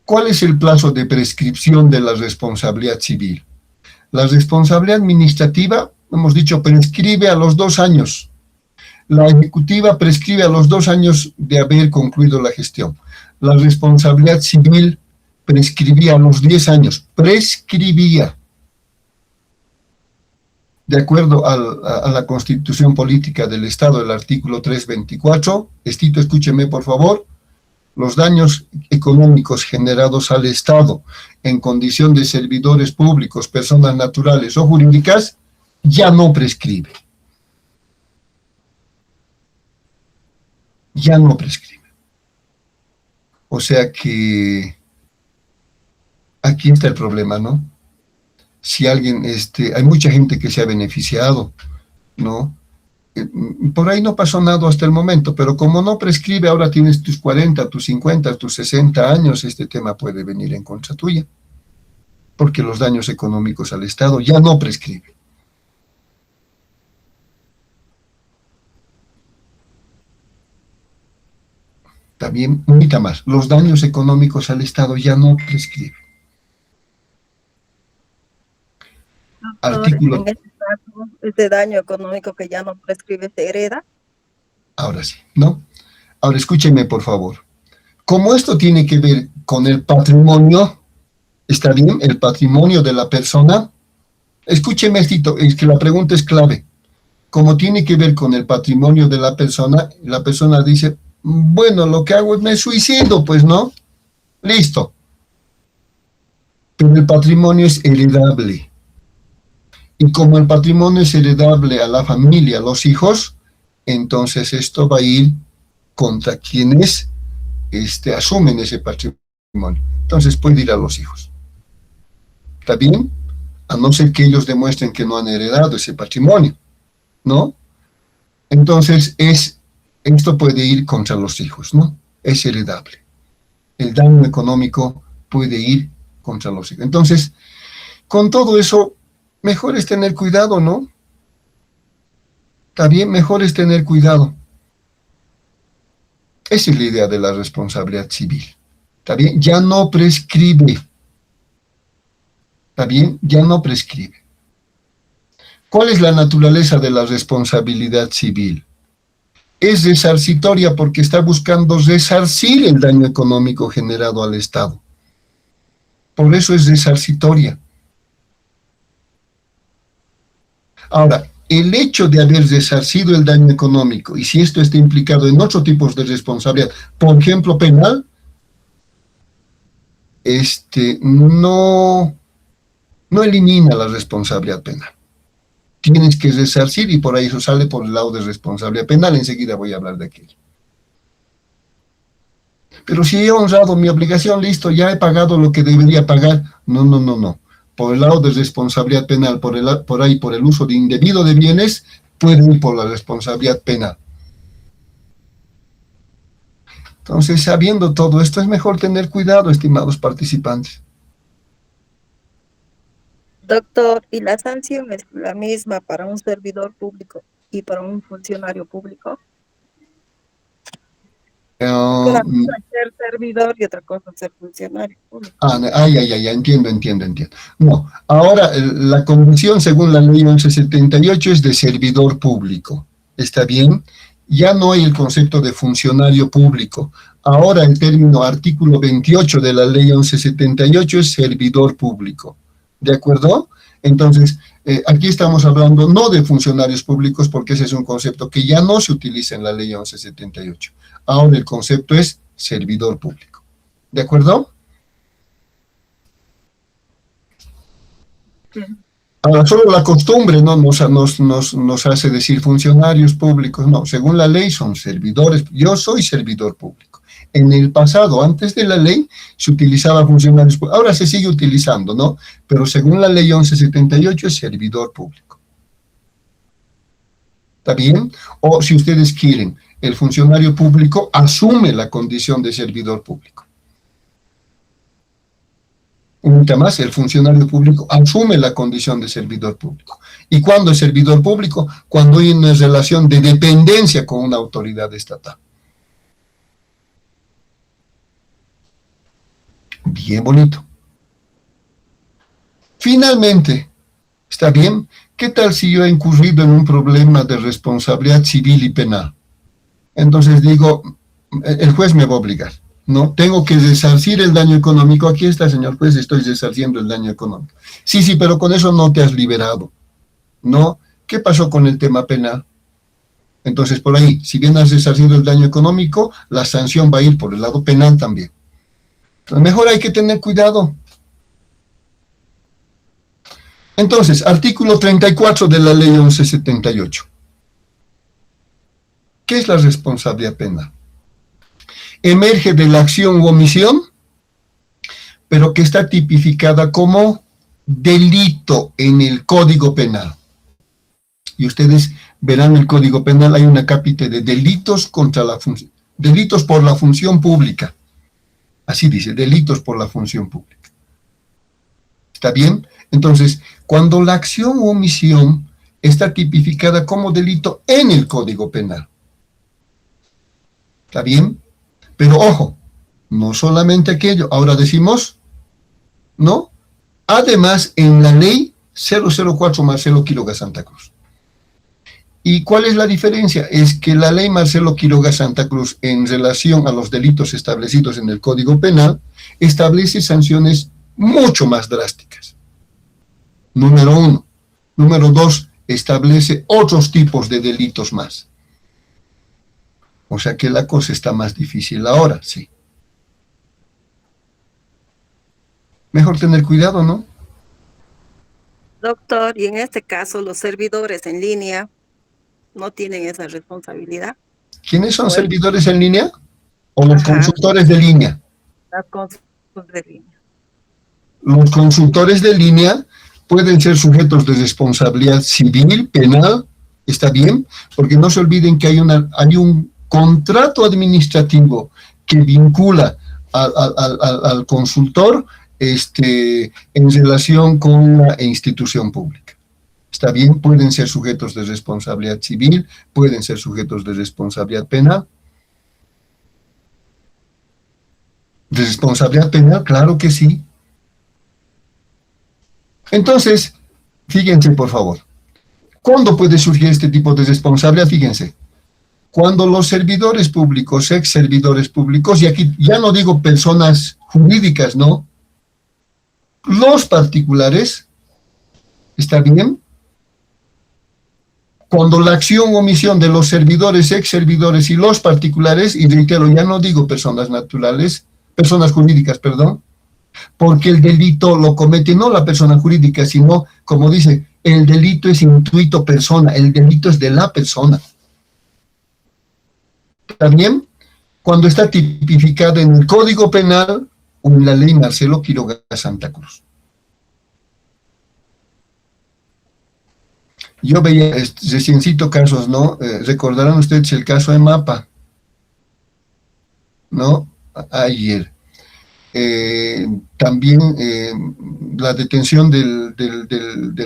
¿Cuál es el plazo de prescripción de la responsabilidad civil? La responsabilidad administrativa, hemos dicho, prescribe a los 2 años. La ejecutiva prescribe a los 2 años de haber concluido la gestión. La responsabilidad civil prescribía a los 10 años. Prescribía. De acuerdo a la Constitución Política del Estado, el artículo 324, escúcheme por favor, los daños económicos generados al Estado en condición de servidores públicos, personas naturales o jurídicas, ya no prescribe. Ya no prescribe. O sea que aquí está el problema, ¿no? Si alguien, hay mucha gente que se ha beneficiado, ¿no? Por ahí no pasó nada hasta el momento, pero como no prescribe, ahora tienes tus 40, tus 50, tus 60 años, este tema puede venir en contra tuya, porque los daños económicos al Estado ya no prescriben. También, unita más, los daños económicos al Estado ya no prescriben. Artículo. En este caso, este daño económico que ya no prescribe se hereda. Ahora sí, ¿no? Ahora escúcheme, por favor. Como esto tiene que ver con el patrimonio, ¿está bien? El patrimonio de la persona. Escúcheme, es que la pregunta es clave. Como tiene que ver con el patrimonio de la persona dice, bueno, lo que hago es me suicido, pues, ¿no? Listo. Pero el patrimonio es heredable. Y como el patrimonio es heredable a la familia, a los hijos, entonces esto va a ir contra quienes asumen ese patrimonio. Entonces puede ir a los hijos. ¿Está bien? A no ser que ellos demuestren que no han heredado ese patrimonio, ¿no? Entonces esto puede ir contra los hijos, ¿no? Es heredable. El daño económico puede ir contra los hijos. Entonces, con todo eso, mejor es tener cuidado, ¿no? Está bien, mejor es tener cuidado. Esa es la idea de la responsabilidad civil. ¿Está bien? Ya no prescribe. ¿Está bien? Ya no prescribe. ¿Cuál es la naturaleza de la responsabilidad civil? Es resarcitoria porque está buscando resarcir el daño económico generado al Estado. Por eso es resarcitoria. Ahora, el hecho de haber resarcido el daño económico, y si esto está implicado en otros tipos de responsabilidad, por ejemplo, penal, no elimina la responsabilidad penal. Tienes que resarcir y por ahí eso sale por el lado de responsabilidad penal. Enseguida voy a hablar de aquello. Pero si he honrado mi obligación, listo, ya he pagado lo que debería pagar. No. Por el lado de responsabilidad penal, por el uso de indebido de bienes, puede ir por la responsabilidad penal. Entonces, sabiendo todo esto, es mejor tener cuidado, estimados participantes. Doctor, ¿y la sanción es la misma para un servidor público y para un funcionario público? Una cosa es ser servidor y otra cosa es ser funcionario público. Entiendo. No, ahora la condición según la ley 1178 es de servidor público. ¿Está bien? Ya no hay el concepto de funcionario público. Ahora el término artículo 28 de la ley 1178 es servidor público. ¿De acuerdo? Entonces, aquí estamos hablando no de funcionarios públicos porque ese es un concepto que ya no se utiliza en la ley 1178. Ahora el concepto es servidor público. ¿De acuerdo? Sí. Ahora, solo la costumbre no nos hace decir funcionarios públicos. No, según la ley son servidores. Yo soy servidor público. En el pasado, antes de la ley, se utilizaba funcionarios públicos. Ahora se sigue utilizando, ¿no? Pero según la ley 1178 es servidor público. ¿Está bien? O si ustedes quieren, el funcionario público asume la condición de servidor público. Nunca más, el funcionario público asume la condición de servidor público. ¿Y cuándo es servidor público? Cuando hay una relación de dependencia con una autoridad estatal. Bien bonito. Finalmente, ¿está bien? ¿Qué tal si yo he incurrido en un problema de responsabilidad civil y penal? Entonces digo, el juez me va a obligar, ¿no? Tengo que resarcir el daño económico. Aquí está, señor juez, estoy resarciendo el daño económico. Sí, pero con eso no te has liberado, ¿no? ¿Qué pasó con el tema penal? Entonces, por ahí, si bien has resarcido el daño económico, la sanción va a ir por el lado penal también. Entonces, mejor hay que tener cuidado. Entonces, artículo 34 de la ley 1178. ¿Qué es la responsabilidad penal? Emerge de la acción u omisión, pero que está tipificada como delito en el Código Penal. Y ustedes verán en el Código Penal hay una capítulo de delitos contra la función, delitos por la función pública. Así dice, delitos por la función pública. ¿Está bien? Entonces, cuando la acción u omisión está tipificada como delito en el Código Penal. ¿Está bien? Pero ojo, no solamente aquello, ahora decimos, ¿no? Además, en la ley 004 Marcelo Quiroga Santa Cruz. ¿Y cuál es la diferencia? Es que la ley Marcelo Quiroga Santa Cruz, en relación a los delitos establecidos en el Código Penal, establece sanciones mucho más drásticas. Número 1. Número 2, establece otros tipos de delitos más. O sea que la cosa está más difícil ahora, sí. Mejor tener cuidado, ¿no? Doctor, y en este caso los servidores en línea no tienen esa responsabilidad. ¿Quiénes son servidores en línea? ¿O los Ajá. consultores de línea? Las consultas de línea. Los consultores de línea pueden ser sujetos de responsabilidad civil, penal, ¿está bien? Porque no se olviden que hay un contrato administrativo que vincula al consultor en relación con la institución pública. ¿Está bien? Pueden ser sujetos de responsabilidad civil, pueden ser sujetos de responsabilidad penal. ¿De responsabilidad penal? Claro que sí. Entonces, fíjense por favor, ¿cuándo puede surgir este tipo de responsabilidad? Fíjense, cuando los servidores públicos, ex servidores públicos, y aquí ya no digo personas jurídicas, ¿no? Los particulares, ¿está bien? Cuando la acción o omisión de los servidores, ex servidores y los particulares, y reitero, ya no digo personas naturales, personas jurídicas, perdón, porque el delito lo comete no la persona jurídica, sino, como dice, el delito es intuito persona, el delito es de la persona. ¿Está bien? Cuando está tipificado en el Código Penal o en la ley Marcelo Quiroga Santa Cruz. Yo veía reciencito casos, ¿no? Recordarán ustedes el caso de Mapa, ¿no? Ayer. También la detención del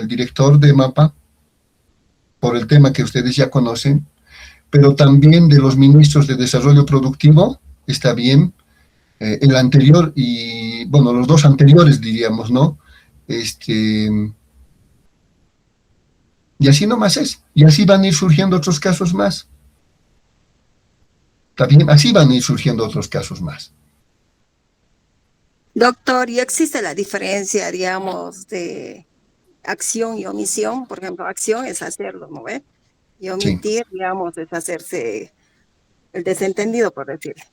director de MAPA, por el tema que ustedes ya conocen, pero también de los ministros de Desarrollo Productivo, está bien, el anterior y, bueno, los dos anteriores diríamos, ¿no? Y así nomás es, y así van a ir surgiendo otros casos más. También así van a ir surgiendo otros casos más. Doctor, ¿y existe la diferencia, digamos, de acción y omisión? Por ejemplo, acción es hacerlo, ¿no ve? Y Sí. omitir, digamos, es hacerse el desentendido, por decirlo.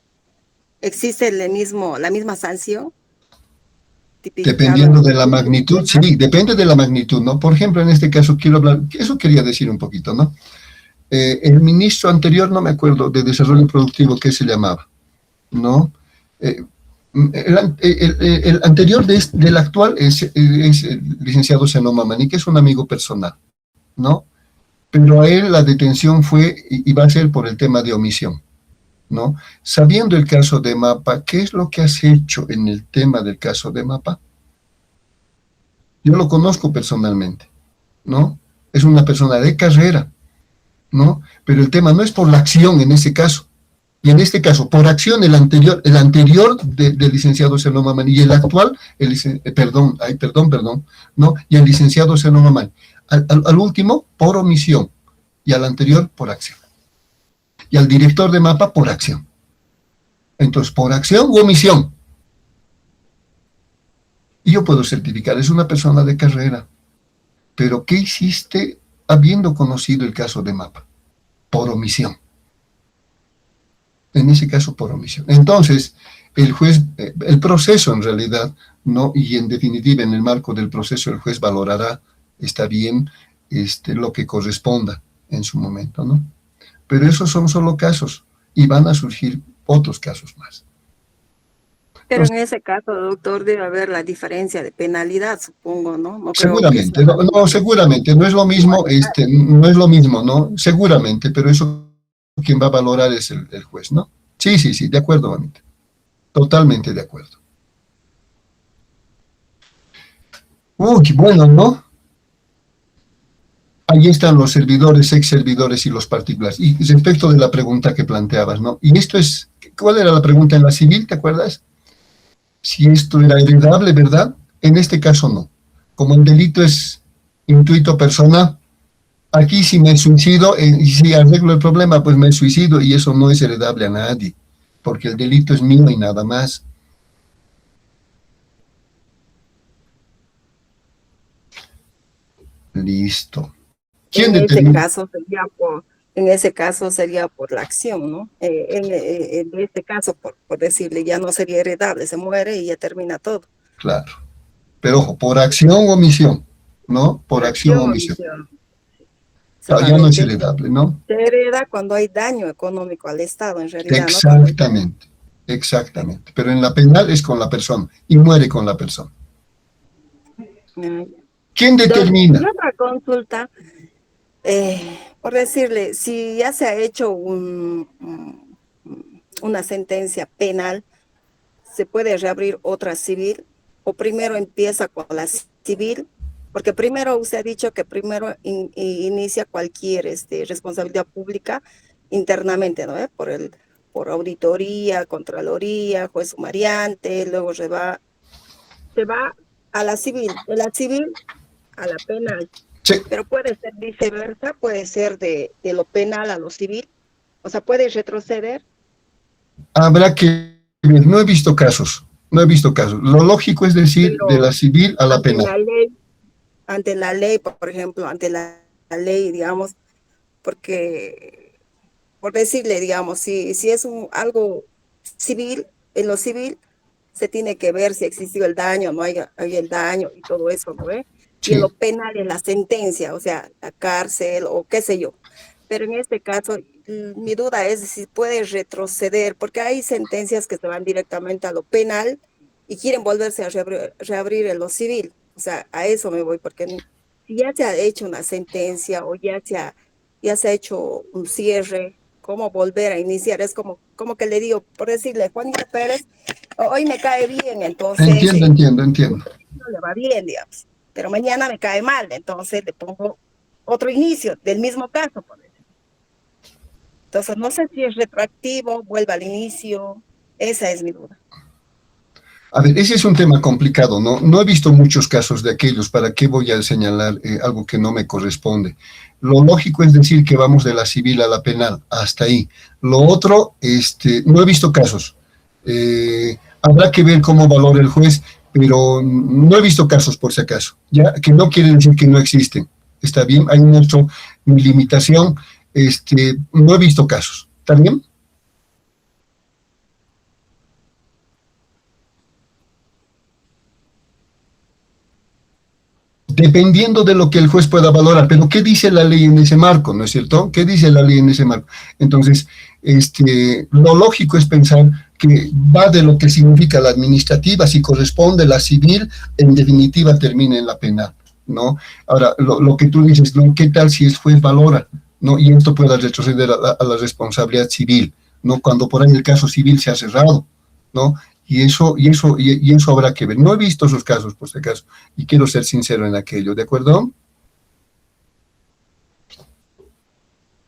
¿Existe la misma sanción tipificado en Dependiendo de el la Código magnitud, Penal? sí, depende de la magnitud, ¿no? Por ejemplo, en este caso quiero hablar, eso quería decir un poquito, ¿no? El ministro anterior, no me acuerdo, de Desarrollo Productivo, ¿qué se llamaba? ¿No? Eh, el anterior del actual es el licenciado Senoma Mani, que es un amigo personal, ¿no? Pero a él la detención fue y va a ser por el tema de omisión, ¿no? Sabiendo el caso de Mapa, ¿qué es lo que has hecho en el tema del caso de Mapa? Yo lo conozco personalmente, ¿no? Es una persona de carrera, ¿no? Pero el tema no es por la acción en ese caso. Y en este caso, por acción, el anterior del licenciado Zeno Mamani y el actual, perdón, ¿no? Y el licenciado Zeno Mamani. Al último, por omisión. Y al anterior, por acción. Y al director de MAPA, por acción. Entonces, por acción u omisión. Y yo puedo certificar, es una persona de carrera. Pero, ¿qué hiciste habiendo conocido el caso de MAPA? Por omisión. En ese caso, por omisión. Entonces, el juez, el proceso en realidad, ¿no? Y en definitiva, en el marco del proceso, el juez valorará, está bien, lo que corresponda en su momento, ¿no? Pero esos son solo casos y van a surgir otros casos más. Pero en Entonces, ese caso, doctor, debe haber la diferencia de penalidad, supongo, ¿no? No creo que sea seguramente, la no, misma seguramente, no es lo mismo, igualdad. no es lo mismo, ¿no? Seguramente, pero eso quien va a valorar es el juez, ¿no? Sí, de acuerdo, Anita. Totalmente de acuerdo. Uy, bueno, ¿no? Ahí están los servidores, ex servidores y los particulares. Y respecto de la pregunta que planteabas, ¿no? Y esto es, ¿cuál era la pregunta en la civil? ¿Te acuerdas? Si esto era heredable, ¿verdad? En este caso no. Como el delito es intuito persona, aquí si me suicido y si arreglo el problema, pues me suicido y eso no es heredable a nadie, porque el delito es mío y nada más. Listo. ¿Quién determina? En ese caso sería por la acción, ¿no? En este caso, por decirle, ya no sería heredable, se muere y ya termina todo. Claro. Pero ojo, por acción o omisión, ¿no? Por Por acción o acción o omisión. omisión. Ya no es Solamente heredable, ¿no? se hereda cuando hay daño económico al Estado, en realidad, ¿no? Cuando hay daño. Exactamente, exactamente. Pero en la penal es con la persona y muere con la persona. Mm. ¿Quién Y determina? otra consulta, por decirle, si ya se ha hecho una sentencia penal, ¿se puede reabrir otra civil? ¿O primero empieza con la civil? Porque primero usted ha dicho que primero inicia cualquier responsabilidad pública internamente, ¿no? Por auditoría, contraloría, juez sumariante, luego se va a la civil, de la civil a la penal. Sí, Pero puede ser viceversa, puede ser de lo penal a lo civil. O sea, puede retroceder. habrá que ver. No he visto casos, no he visto casos. Lo lógico es decir de Pero la civil a la ante penal. la ley, ante la ley, por ejemplo, ante la ley, digamos, porque, por decirle, digamos, si es algo civil, en lo civil, se tiene que ver si existió el daño, no hay el daño y todo eso, ¿no ve? Y en Sí, lo penal, en la sentencia, o sea, la cárcel o qué sé yo. Pero en este caso, mi duda es si puede retroceder, porque hay sentencias que se van directamente a lo penal y quieren volverse a reabrir en lo civil. O sea, a eso me voy, porque si ya se ha hecho una sentencia o ya se ha hecho un cierre, ¿cómo volver a iniciar? Es como que le digo, por decirle, Juanita Pérez, hoy me cae bien, entonces entiendo, entiendo, entiendo. no le va bien, digamos, pero mañana me cae mal, entonces le pongo otro inicio del mismo caso, por decirlo. Entonces, no sé si es retroactivo, vuelve al inicio, esa es mi duda. A ver, ese es un tema complicado, ¿no? No he visto muchos casos de aquellos, ¿para qué voy a señalar algo que no me corresponde? Lo lógico es decir que vamos de la civil a la penal, hasta ahí. Lo otro, no he visto casos. Habrá que ver cómo valora el juez, pero no he visto casos por si acaso, ya que no quiere decir que no existen. Está bien, hay mucho limitación, no he visto casos. ¿Está bien? Dependiendo de lo que el juez pueda valorar. Pero ¿qué dice la ley en ese marco? ¿No es cierto? ¿Qué dice la ley en ese marco? Entonces, lo lógico es pensar que va de lo que significa la administrativa, si corresponde la civil, en definitiva termina en la penal, ¿no? Ahora, lo que tú dices, ¿no? ¿Qué tal si el juez valora, ¿no? Y esto pueda retroceder a la responsabilidad civil, ¿no? Cuando por ahí el caso civil se ha cerrado, ¿no? Y eso habrá que ver. No he visto esos casos, por si acaso, y quiero ser sincero en aquello, ¿de acuerdo?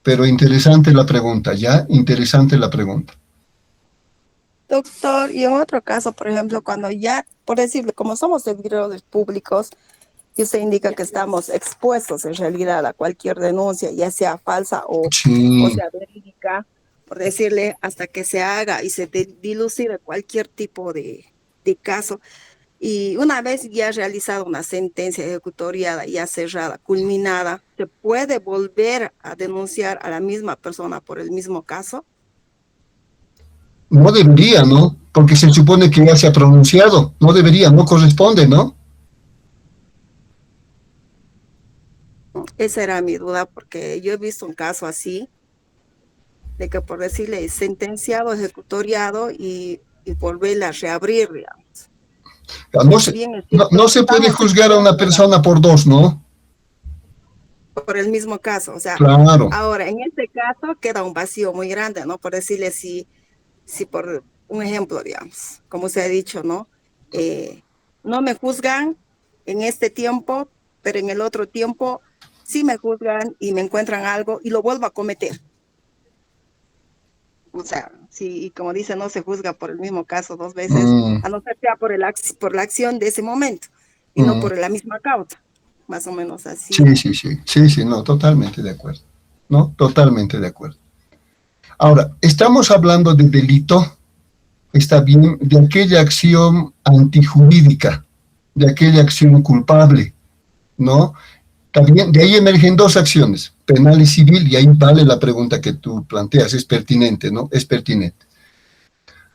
Pero interesante la pregunta, ¿ya? Interesante la pregunta. Doctor, y en otro caso, por ejemplo, cuando ya, por decirlo, como somos servidores públicos, y usted indica que estamos expuestos en realidad a cualquier denuncia, ya sea falsa o Sí, sea verídica, por decirle, hasta que se haga y se dilucide cualquier tipo de caso. Y una vez ya realizada una sentencia ejecutoriada, ya cerrada, culminada, ¿se puede volver a denunciar a la misma persona por el mismo caso? no debería, ¿no? Porque se supone que ya se ha pronunciado. No debería, no corresponde, ¿no? Esa era mi duda, porque yo he visto un caso así, de que por decirle sentenciado, ejecutoriado y volverla a reabrir, digamos. No Que si se, bien es no, cierto, no se puede estamos juzgar a una expuestos persona por dos, ¿no? por el mismo caso. O sea, Claro. ahora, en este caso queda un vacío muy grande, ¿no? Por decirle si por un ejemplo, digamos, como se ha dicho, ¿no? Eh, no me juzgan en este tiempo, pero en el otro tiempo sí me juzgan y me encuentran algo y lo vuelvo a cometer. O sea, si, como dice, no se juzga por el mismo caso dos veces, Mm, a no ser sea por la acción de ese momento y no mm. por la misma causa, más o menos así. Sí, sí, sí, sí, sí, no, totalmente de acuerdo, ¿no? Totalmente de acuerdo. Ahora, estamos hablando de delito, está bien, de aquella acción antijurídica, de aquella acción culpable, ¿no? También de ahí emergen dos acciones, penal y civil, y ahí vale la pregunta que tú planteas, es pertinente, ¿no? Es pertinente.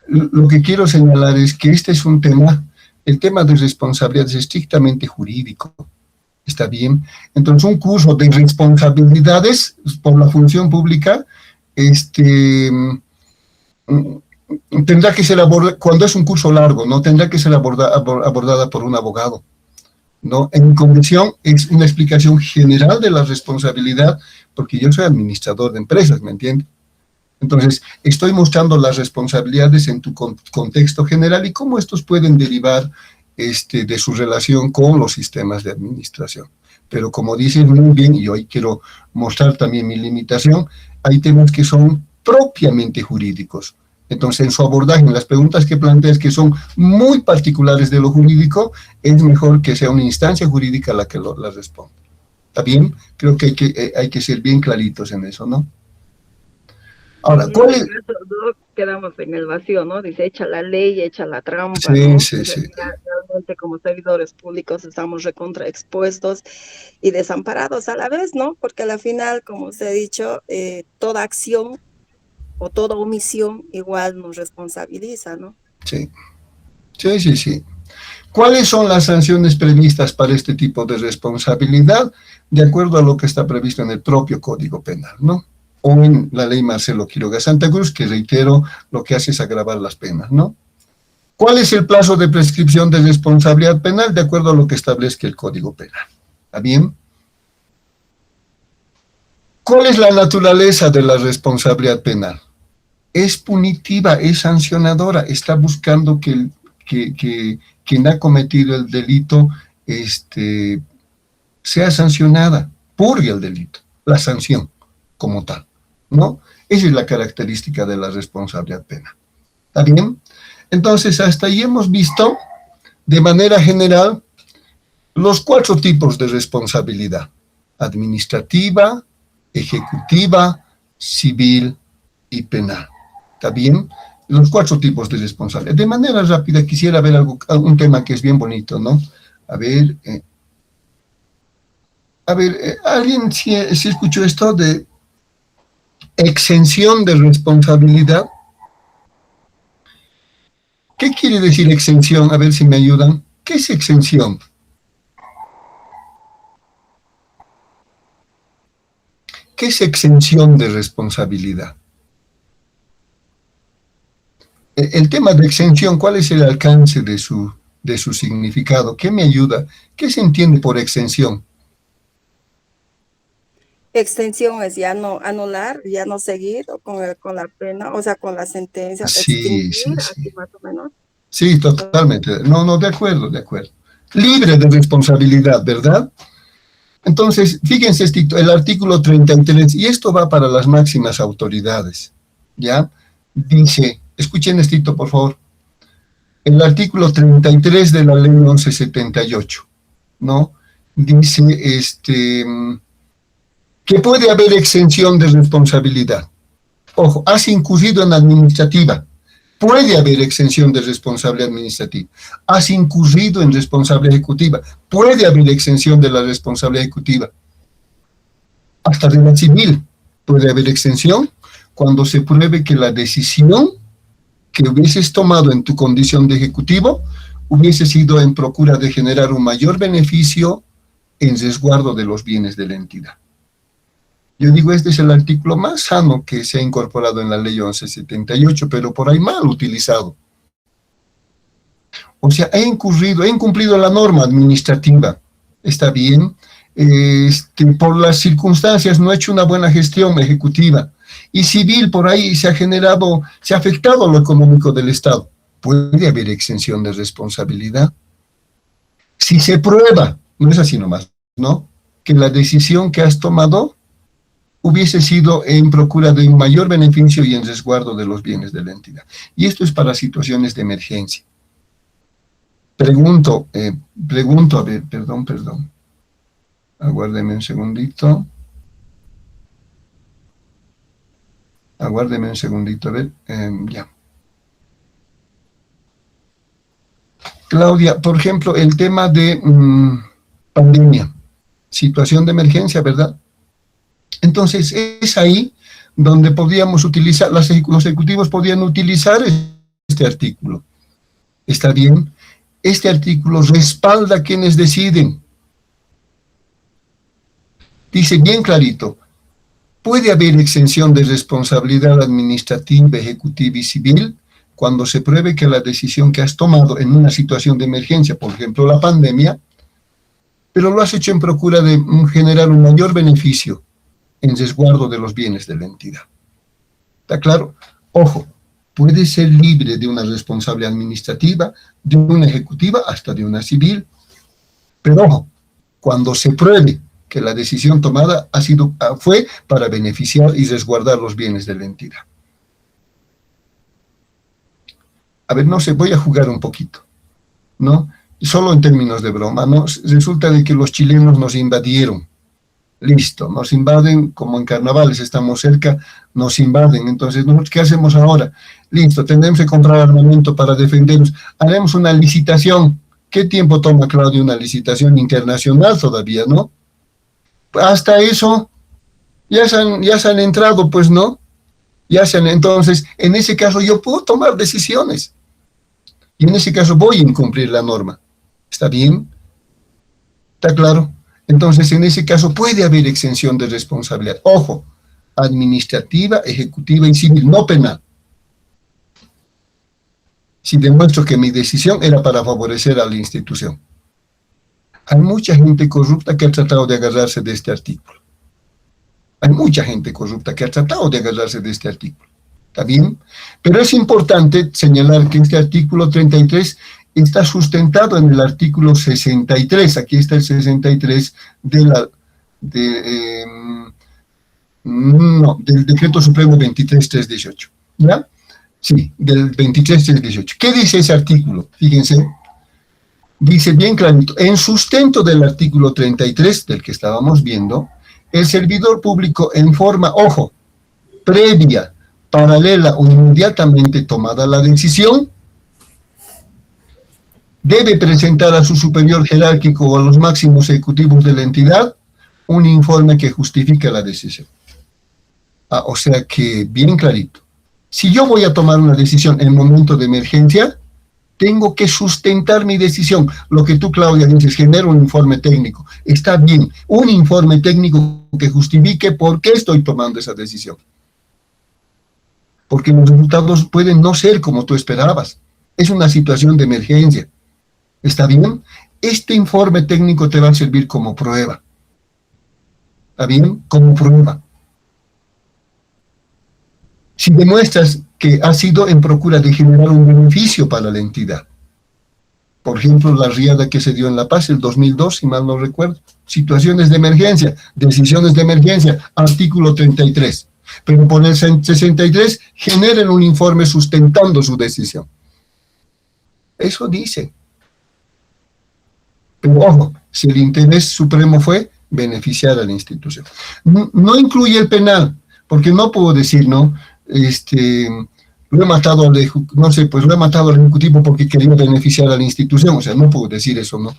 Lo que quiero señalar es que este es un tema, el tema de responsabilidad es estrictamente jurídico, ¿está bien? Entonces, un curso de responsabilidades por la función pública, tendrá que ser abordada, cuando es un curso largo, ¿no? Tendrá que ser abordada por un abogado, ¿no? En condición es una explicación general de la responsabilidad, porque yo soy administrador de empresas, ¿me entiendes? Entonces, estoy mostrando las responsabilidades en tu contexto general y cómo estos pueden derivar de su relación con los sistemas de administración. Pero como dices muy bien, y hoy quiero mostrar también mi limitación, hay temas que son propiamente jurídicos. Entonces, en su abordaje, en las preguntas que planteas que son muy particulares de lo jurídico, es mejor que sea una instancia jurídica la que las responda. ¿Está bien? Creo que hay que ser bien claritos en eso, ¿no? Ahora, En ¿cuál ese es? caso, no quedamos en el vacío, ¿no? Dice, echa la ley, echa la trampa, Sí, ¿no? sí, En sí. realidad, realmente como servidores públicos estamos recontra expuestos y desamparados a la vez, ¿no? Porque al final, como se ha dicho, toda acción o toda omisión igual nos responsabiliza, ¿no? Sí. Sí, sí, sí. ¿Cuáles son las sanciones previstas para este tipo de responsabilidad? De acuerdo a lo que está previsto en el propio Código Penal, ¿no? O en la ley Marcelo Quiroga Santa Cruz, que reitero, lo que hace es agravar las penas, ¿no? ¿Cuál es el plazo de prescripción de responsabilidad penal? De acuerdo a lo que establezca el Código Penal. ¿Está bien? ¿Cuál es la naturaleza de la responsabilidad penal? Es punitiva, es sancionadora, está buscando que quien ha cometido el delito sea sancionada, purgue el delito, la sanción como tal, ¿no? Esa es la característica de la responsabilidad penal. ¿Está bien? Entonces, hasta ahí hemos visto, de manera general, los 4 tipos de responsabilidad: administrativa, ejecutiva, civil y penal. ¿Está bien? Los 4 tipos de responsabilidad. De manera rápida, quisiera ver un tema que es bien bonito, ¿no? A ver, ¿alguien si escuchó esto de exención de responsabilidad? ¿Qué quiere decir exención? A ver si me ayudan. ¿Qué es exención? ¿Qué es exención de responsabilidad? El tema de exención, ¿cuál es el alcance de su significado? ¿Qué me ayuda? ¿Qué se entiende por exención? Extensión es ya no anular, ya no seguir con la pena, o sea, con la sentencia, Sí, sí, extinguir, así sí. más o menos. Sí, totalmente. No, no, de acuerdo, de acuerdo. Libre de responsabilidad, ¿verdad? Entonces, fíjense el artículo 33, y esto va para las máximas autoridades, ¿ya? Dice, escuchen esto, por favor, el artículo 33 de la ley 1178, ¿no? Dice, que puede haber exención de responsabilidad. Ojo, has incurrido en administrativa, puede haber exención de responsabilidad administrativa. Has incurrido en responsabilidad ejecutiva, puede haber exención de la responsabilidad ejecutiva. Hasta de la civil puede haber exención cuando se pruebe que la decisión que hubieses tomado en tu condición de ejecutivo hubiese sido en procura de generar un mayor beneficio en resguardo de los bienes de la entidad. Yo digo, este es el artículo más sano que se ha incorporado en la ley 1178, pero por ahí mal utilizado. O sea, he incumplido la norma administrativa, está bien, por las circunstancias no he hecho una buena gestión ejecutiva, y civil por ahí se ha afectado lo económico del Estado. Puede haber exención de responsabilidad. Si se prueba, no es así nomás, ¿no?, que la decisión que has tomado hubiese sido en procura de un mayor beneficio y en resguardo de los bienes de la entidad. Y esto es para situaciones de emergencia. Pregunto, a ver, perdón. Aguárdeme un segundito. A ver, ya. Claudia, por ejemplo, el tema de pandemia, situación de emergencia, ¿verdad? Entonces, es ahí donde podríamos utilizar, los ejecutivos podrían utilizar este artículo. ¿Está bien? Este artículo respalda a quienes deciden. Dice bien clarito, puede haber exención de responsabilidad administrativa, ejecutiva y civil cuando se pruebe que la decisión que has tomado en una situación de emergencia, por ejemplo la pandemia, pero lo has hecho en procura de generar un mayor beneficio en resguardo de los bienes de la entidad. ¿Está claro? Ojo, puede ser libre de una responsabilidad administrativa, de una ejecutiva, hasta de una civil. Pero ojo, cuando se pruebe que la decisión tomada fue para beneficiar y resguardar los bienes de la entidad. A ver, no sé, voy a jugar un poquito, ¿no? Solo en términos de broma, ¿no? Resulta de que los chilenos nos invadieron. Listo, nos invaden, como en carnavales estamos cerca, nos invaden. Entonces, ¿qué hacemos ahora? Listo, tendremos que comprar armamento para defendernos. Haremos una licitación. ¿Qué tiempo toma, Claudio, una licitación internacional todavía, no? Hasta eso, ya se han entrado, pues, ¿no? Entonces, en ese caso, yo puedo tomar decisiones. Y en ese caso voy a incumplir la norma. ¿Está bien? ¿Está claro? Entonces, en ese caso puede haber exención de responsabilidad. Ojo, administrativa, ejecutiva y civil, no penal. Si demuestro que mi decisión era para favorecer a la institución. Hay mucha gente corrupta que ha tratado de agarrarse de este artículo. Hay mucha gente corrupta que ha tratado de agarrarse de este artículo. ¿Está bien? Pero es importante señalar que este artículo 33 está sustentado en el artículo 63. Aquí está el 63 del Decreto Supremo 23.318. ¿Ya? Sí, del 23.318. ¿Qué dice ese artículo? Fíjense. Dice bien clarito, en sustento del artículo 33, del que estábamos viendo, el servidor público en forma, ojo, previa, paralela o inmediatamente tomada la decisión, debe presentar a su superior jerárquico o a los máximos ejecutivos de la entidad un informe que justifique la decisión. O sea que, bien clarito, si yo voy a tomar una decisión en momento de emergencia, tengo que sustentar mi decisión. Lo que tú, Claudia, dices, genera un informe técnico. Está bien, un informe técnico que justifique por qué estoy tomando esa decisión. Porque los resultados pueden no ser como tú esperabas. Es una situación de emergencia. ¿Está bien? Este informe técnico te va a servir como prueba. ¿Está bien? Como prueba. Si demuestras que ha sido en procura de generar un beneficio para la entidad. Por ejemplo, la riada que se dio en La Paz el 2002, si mal no recuerdo. Situaciones de emergencia, decisiones de emergencia, artículo 33. Pero por el 63 generen un informe sustentando su decisión. Eso dice. Pero ojo, si el interés supremo fue beneficiar a la institución. No incluye el penal, porque no puedo decir, ¿no? Lo he matado al ejecutivo porque quería beneficiar a la institución. O sea, no puedo decir eso, ¿no?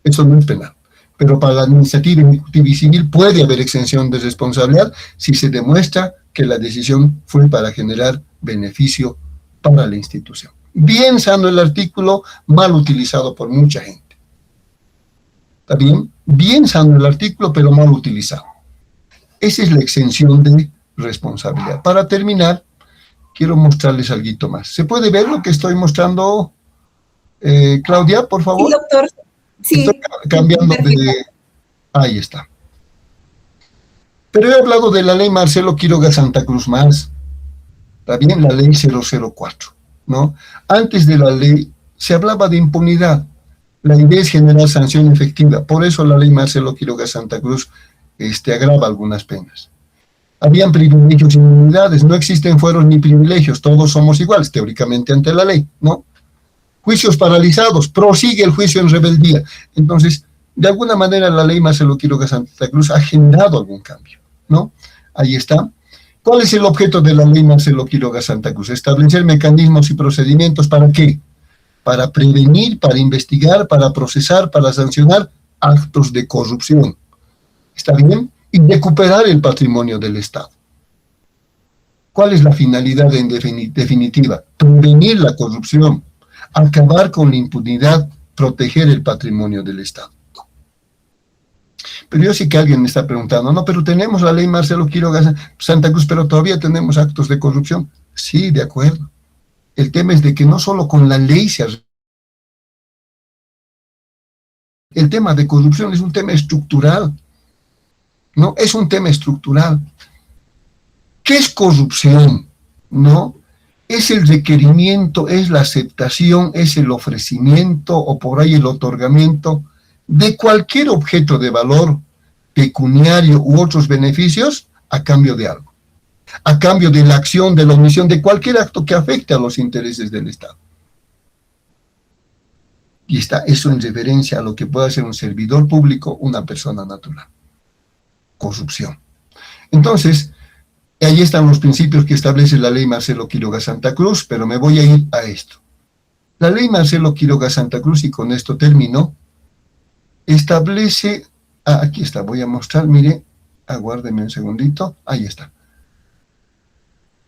Eso no es penal. Pero para la administrativa, ejecutiva y civil puede haber exención de responsabilidad si se demuestra que la decisión fue para generar beneficio para la institución. Bien sano el artículo, mal utilizado por mucha gente. ¿Está bien? Bien sano el artículo, pero mal utilizado. Esa es la exención de responsabilidad. Para terminar, quiero mostrarles algo más. ¿Se puede ver lo que estoy mostrando, Claudia, por favor? Sí, doctor. Sí. Estoy cambiando de... Ahí está. Pero he hablado de la ley Marcelo Quiroga Santa Cruz más. Está bien, la ley 004, ¿no? Antes de la ley se hablaba de impunidad. La idea es generar sanción efectiva. Por eso la ley Marcelo Quiroga Santa Cruz agrava algunas penas. Habían privilegios y inmunidades, no existen fueros ni privilegios, todos somos iguales, teóricamente ante la ley, ¿no? Juicios paralizados, prosigue el juicio en rebeldía. Entonces, de alguna manera la ley Marcelo Quiroga Santa Cruz ha generado algún cambio, ¿no? Ahí está. ¿Cuál es el objeto de la ley Marcelo Quiroga Santa Cruz? Establecer mecanismos y procedimientos, ¿para qué? Para prevenir, para investigar, para procesar, para sancionar actos de corrupción. ¿Está bien? Y recuperar el patrimonio del Estado. ¿Cuál es la finalidad en definitiva? Prevenir la corrupción, acabar con la impunidad, proteger el patrimonio del Estado. Pero yo sé que alguien me está preguntando, no, pero tenemos la ley Marcelo Quiroga Santa Cruz, pero todavía tenemos actos de corrupción. Sí, de acuerdo. El tema es de que no solo con la ley se... El tema de corrupción es un tema estructural. ¿No? Es un tema estructural. ¿Qué es corrupción? ¿No? Es el requerimiento, es la aceptación, es el ofrecimiento o por ahí el otorgamiento de cualquier objeto de valor pecuniario u otros beneficios a cambio de algo. A cambio de la acción, de la omisión, de cualquier acto que afecte a los intereses del Estado. Y está eso en referencia a lo que puede hacer un servidor público, una persona natural. Corrupción. Entonces, ahí están los principios que establece la ley Marcelo Quiroga Santa Cruz, pero me voy a ir a esto. La ley Marcelo Quiroga Santa Cruz, y con esto termino, establece, aquí está, voy a mostrar, mire, aguárdeme un segundito, ahí está.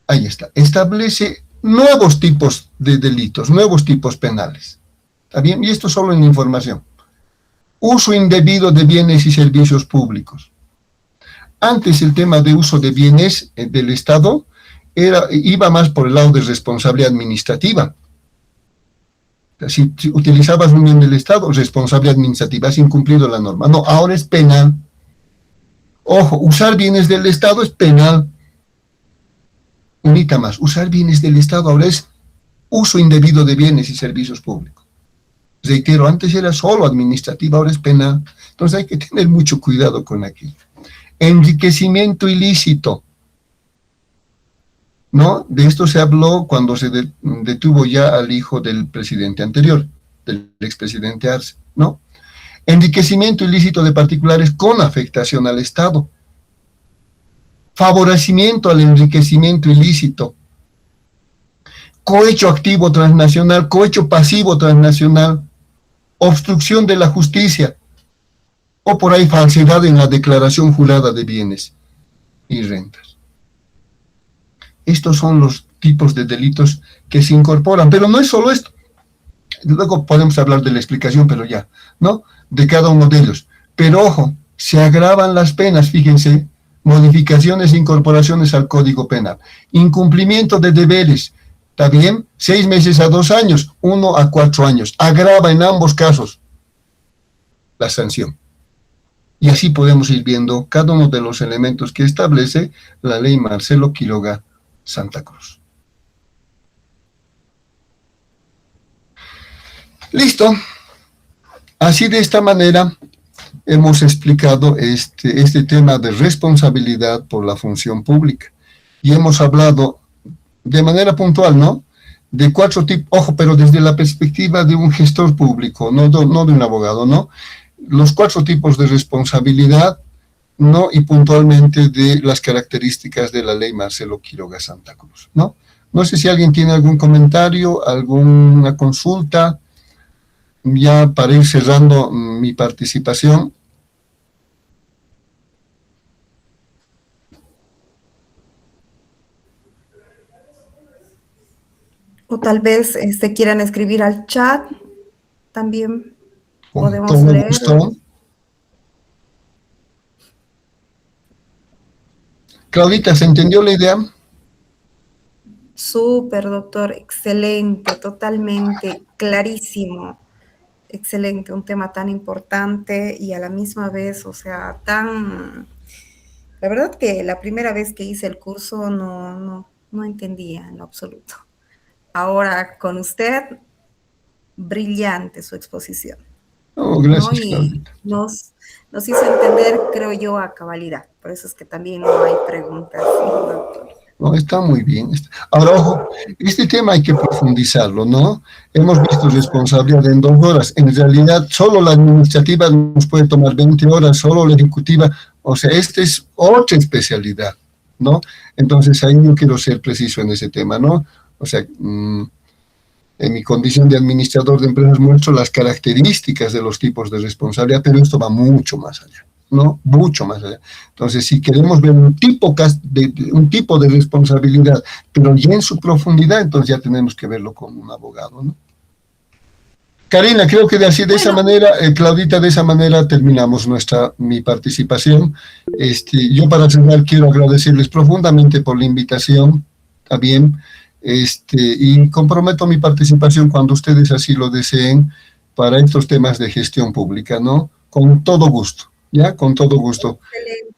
Ahí está. Establece nuevos tipos de delitos, nuevos tipos penales. ¿Está bien? Y esto solo en información. Uso indebido de bienes y servicios públicos. Antes el tema de uso de bienes del Estado iba más por el lado de responsabilidad administrativa. Si utilizabas un bien del Estado, responsabilidad administrativa, has incumplido la norma. No, ahora es penal. Ojo, usar bienes del Estado es penal. Unita más, usar bienes del Estado ahora es uso indebido de bienes y servicios públicos. Reitero, antes era solo administrativa, ahora es penal. Entonces hay que tener mucho cuidado con aquello. Enriquecimiento ilícito. ¿No? De esto se habló cuando se detuvo ya al hijo del presidente anterior, del expresidente Arce, ¿no? Enriquecimiento ilícito de particulares con afectación al Estado. Favorecimiento al enriquecimiento ilícito. Cohecho activo transnacional, cohecho pasivo transnacional, obstrucción de la justicia, o por ahí falsedad en la declaración jurada de bienes y rentas. Estos son los tipos de delitos que se incorporan, pero no es solo esto. Luego podemos hablar de la explicación, pero ya, ¿no? De cada uno de ellos. Pero ojo, se agravan las penas, fíjense, modificaciones e incorporaciones al Código Penal. Incumplimiento de deberes, ¿está bien? 6 meses a 2 años, 1 a 4 años. Agrava en ambos casos la sanción. Y así podemos ir viendo cada uno de los elementos que establece la ley Marcelo Quiroga Santa Cruz. Listo. Así de esta manera hemos explicado este tema de responsabilidad por la función pública. Y hemos hablado de manera puntual, ¿no? De 4 tipos, ojo, pero desde la perspectiva de un gestor público, no de un abogado, ¿no? Los 4 tipos de responsabilidad, ¿no? Y puntualmente de las características de la ley Marcelo Quiroga Santa Cruz, ¿no? No sé si alguien tiene algún comentario, alguna consulta, ya para ir cerrando mi participación. O tal vez quieran escribir al chat, también Con podemos todo leer. gusto. Claudita, ¿se entendió la idea? Súper, doctor, excelente, totalmente, clarísimo, excelente, un tema tan importante y a la misma vez, o sea, la verdad que la primera vez que hice el curso no entendía en lo absoluto. Ahora con usted, brillante su exposición. Oh, gracias, ¿no? Y Claudita. nos hizo entender, creo yo, a cabalidad. Por eso es que también no hay preguntas, ¿sí, doctor? No, está muy bien. Ahora, ojo, este tema hay que profundizarlo, ¿no? Hemos visto responsabilidad en 2 horas. En realidad, solo la administrativa nos puede tomar 20 horas, solo la ejecutiva. O sea, esta es otra especialidad, ¿no? Entonces, ahí yo quiero ser preciso en ese tema, ¿no? O sea, en mi condición de administrador de empresas muestro las características de los tipos de responsabilidad, pero esto va mucho más allá, ¿no? Mucho más allá. Entonces, si queremos ver un tipo de responsabilidad, pero ya en su profundidad, entonces ya tenemos que verlo con un abogado, ¿no? Karina, creo que de esa manera, Claudita, de esa manera terminamos mi participación. Yo para cerrar quiero agradecerles profundamente por la invitación, también, y comprometo mi participación cuando ustedes así lo deseen para estos temas de gestión pública, ¿no? Con todo gusto, ¿ya? Con todo gusto. Excelente.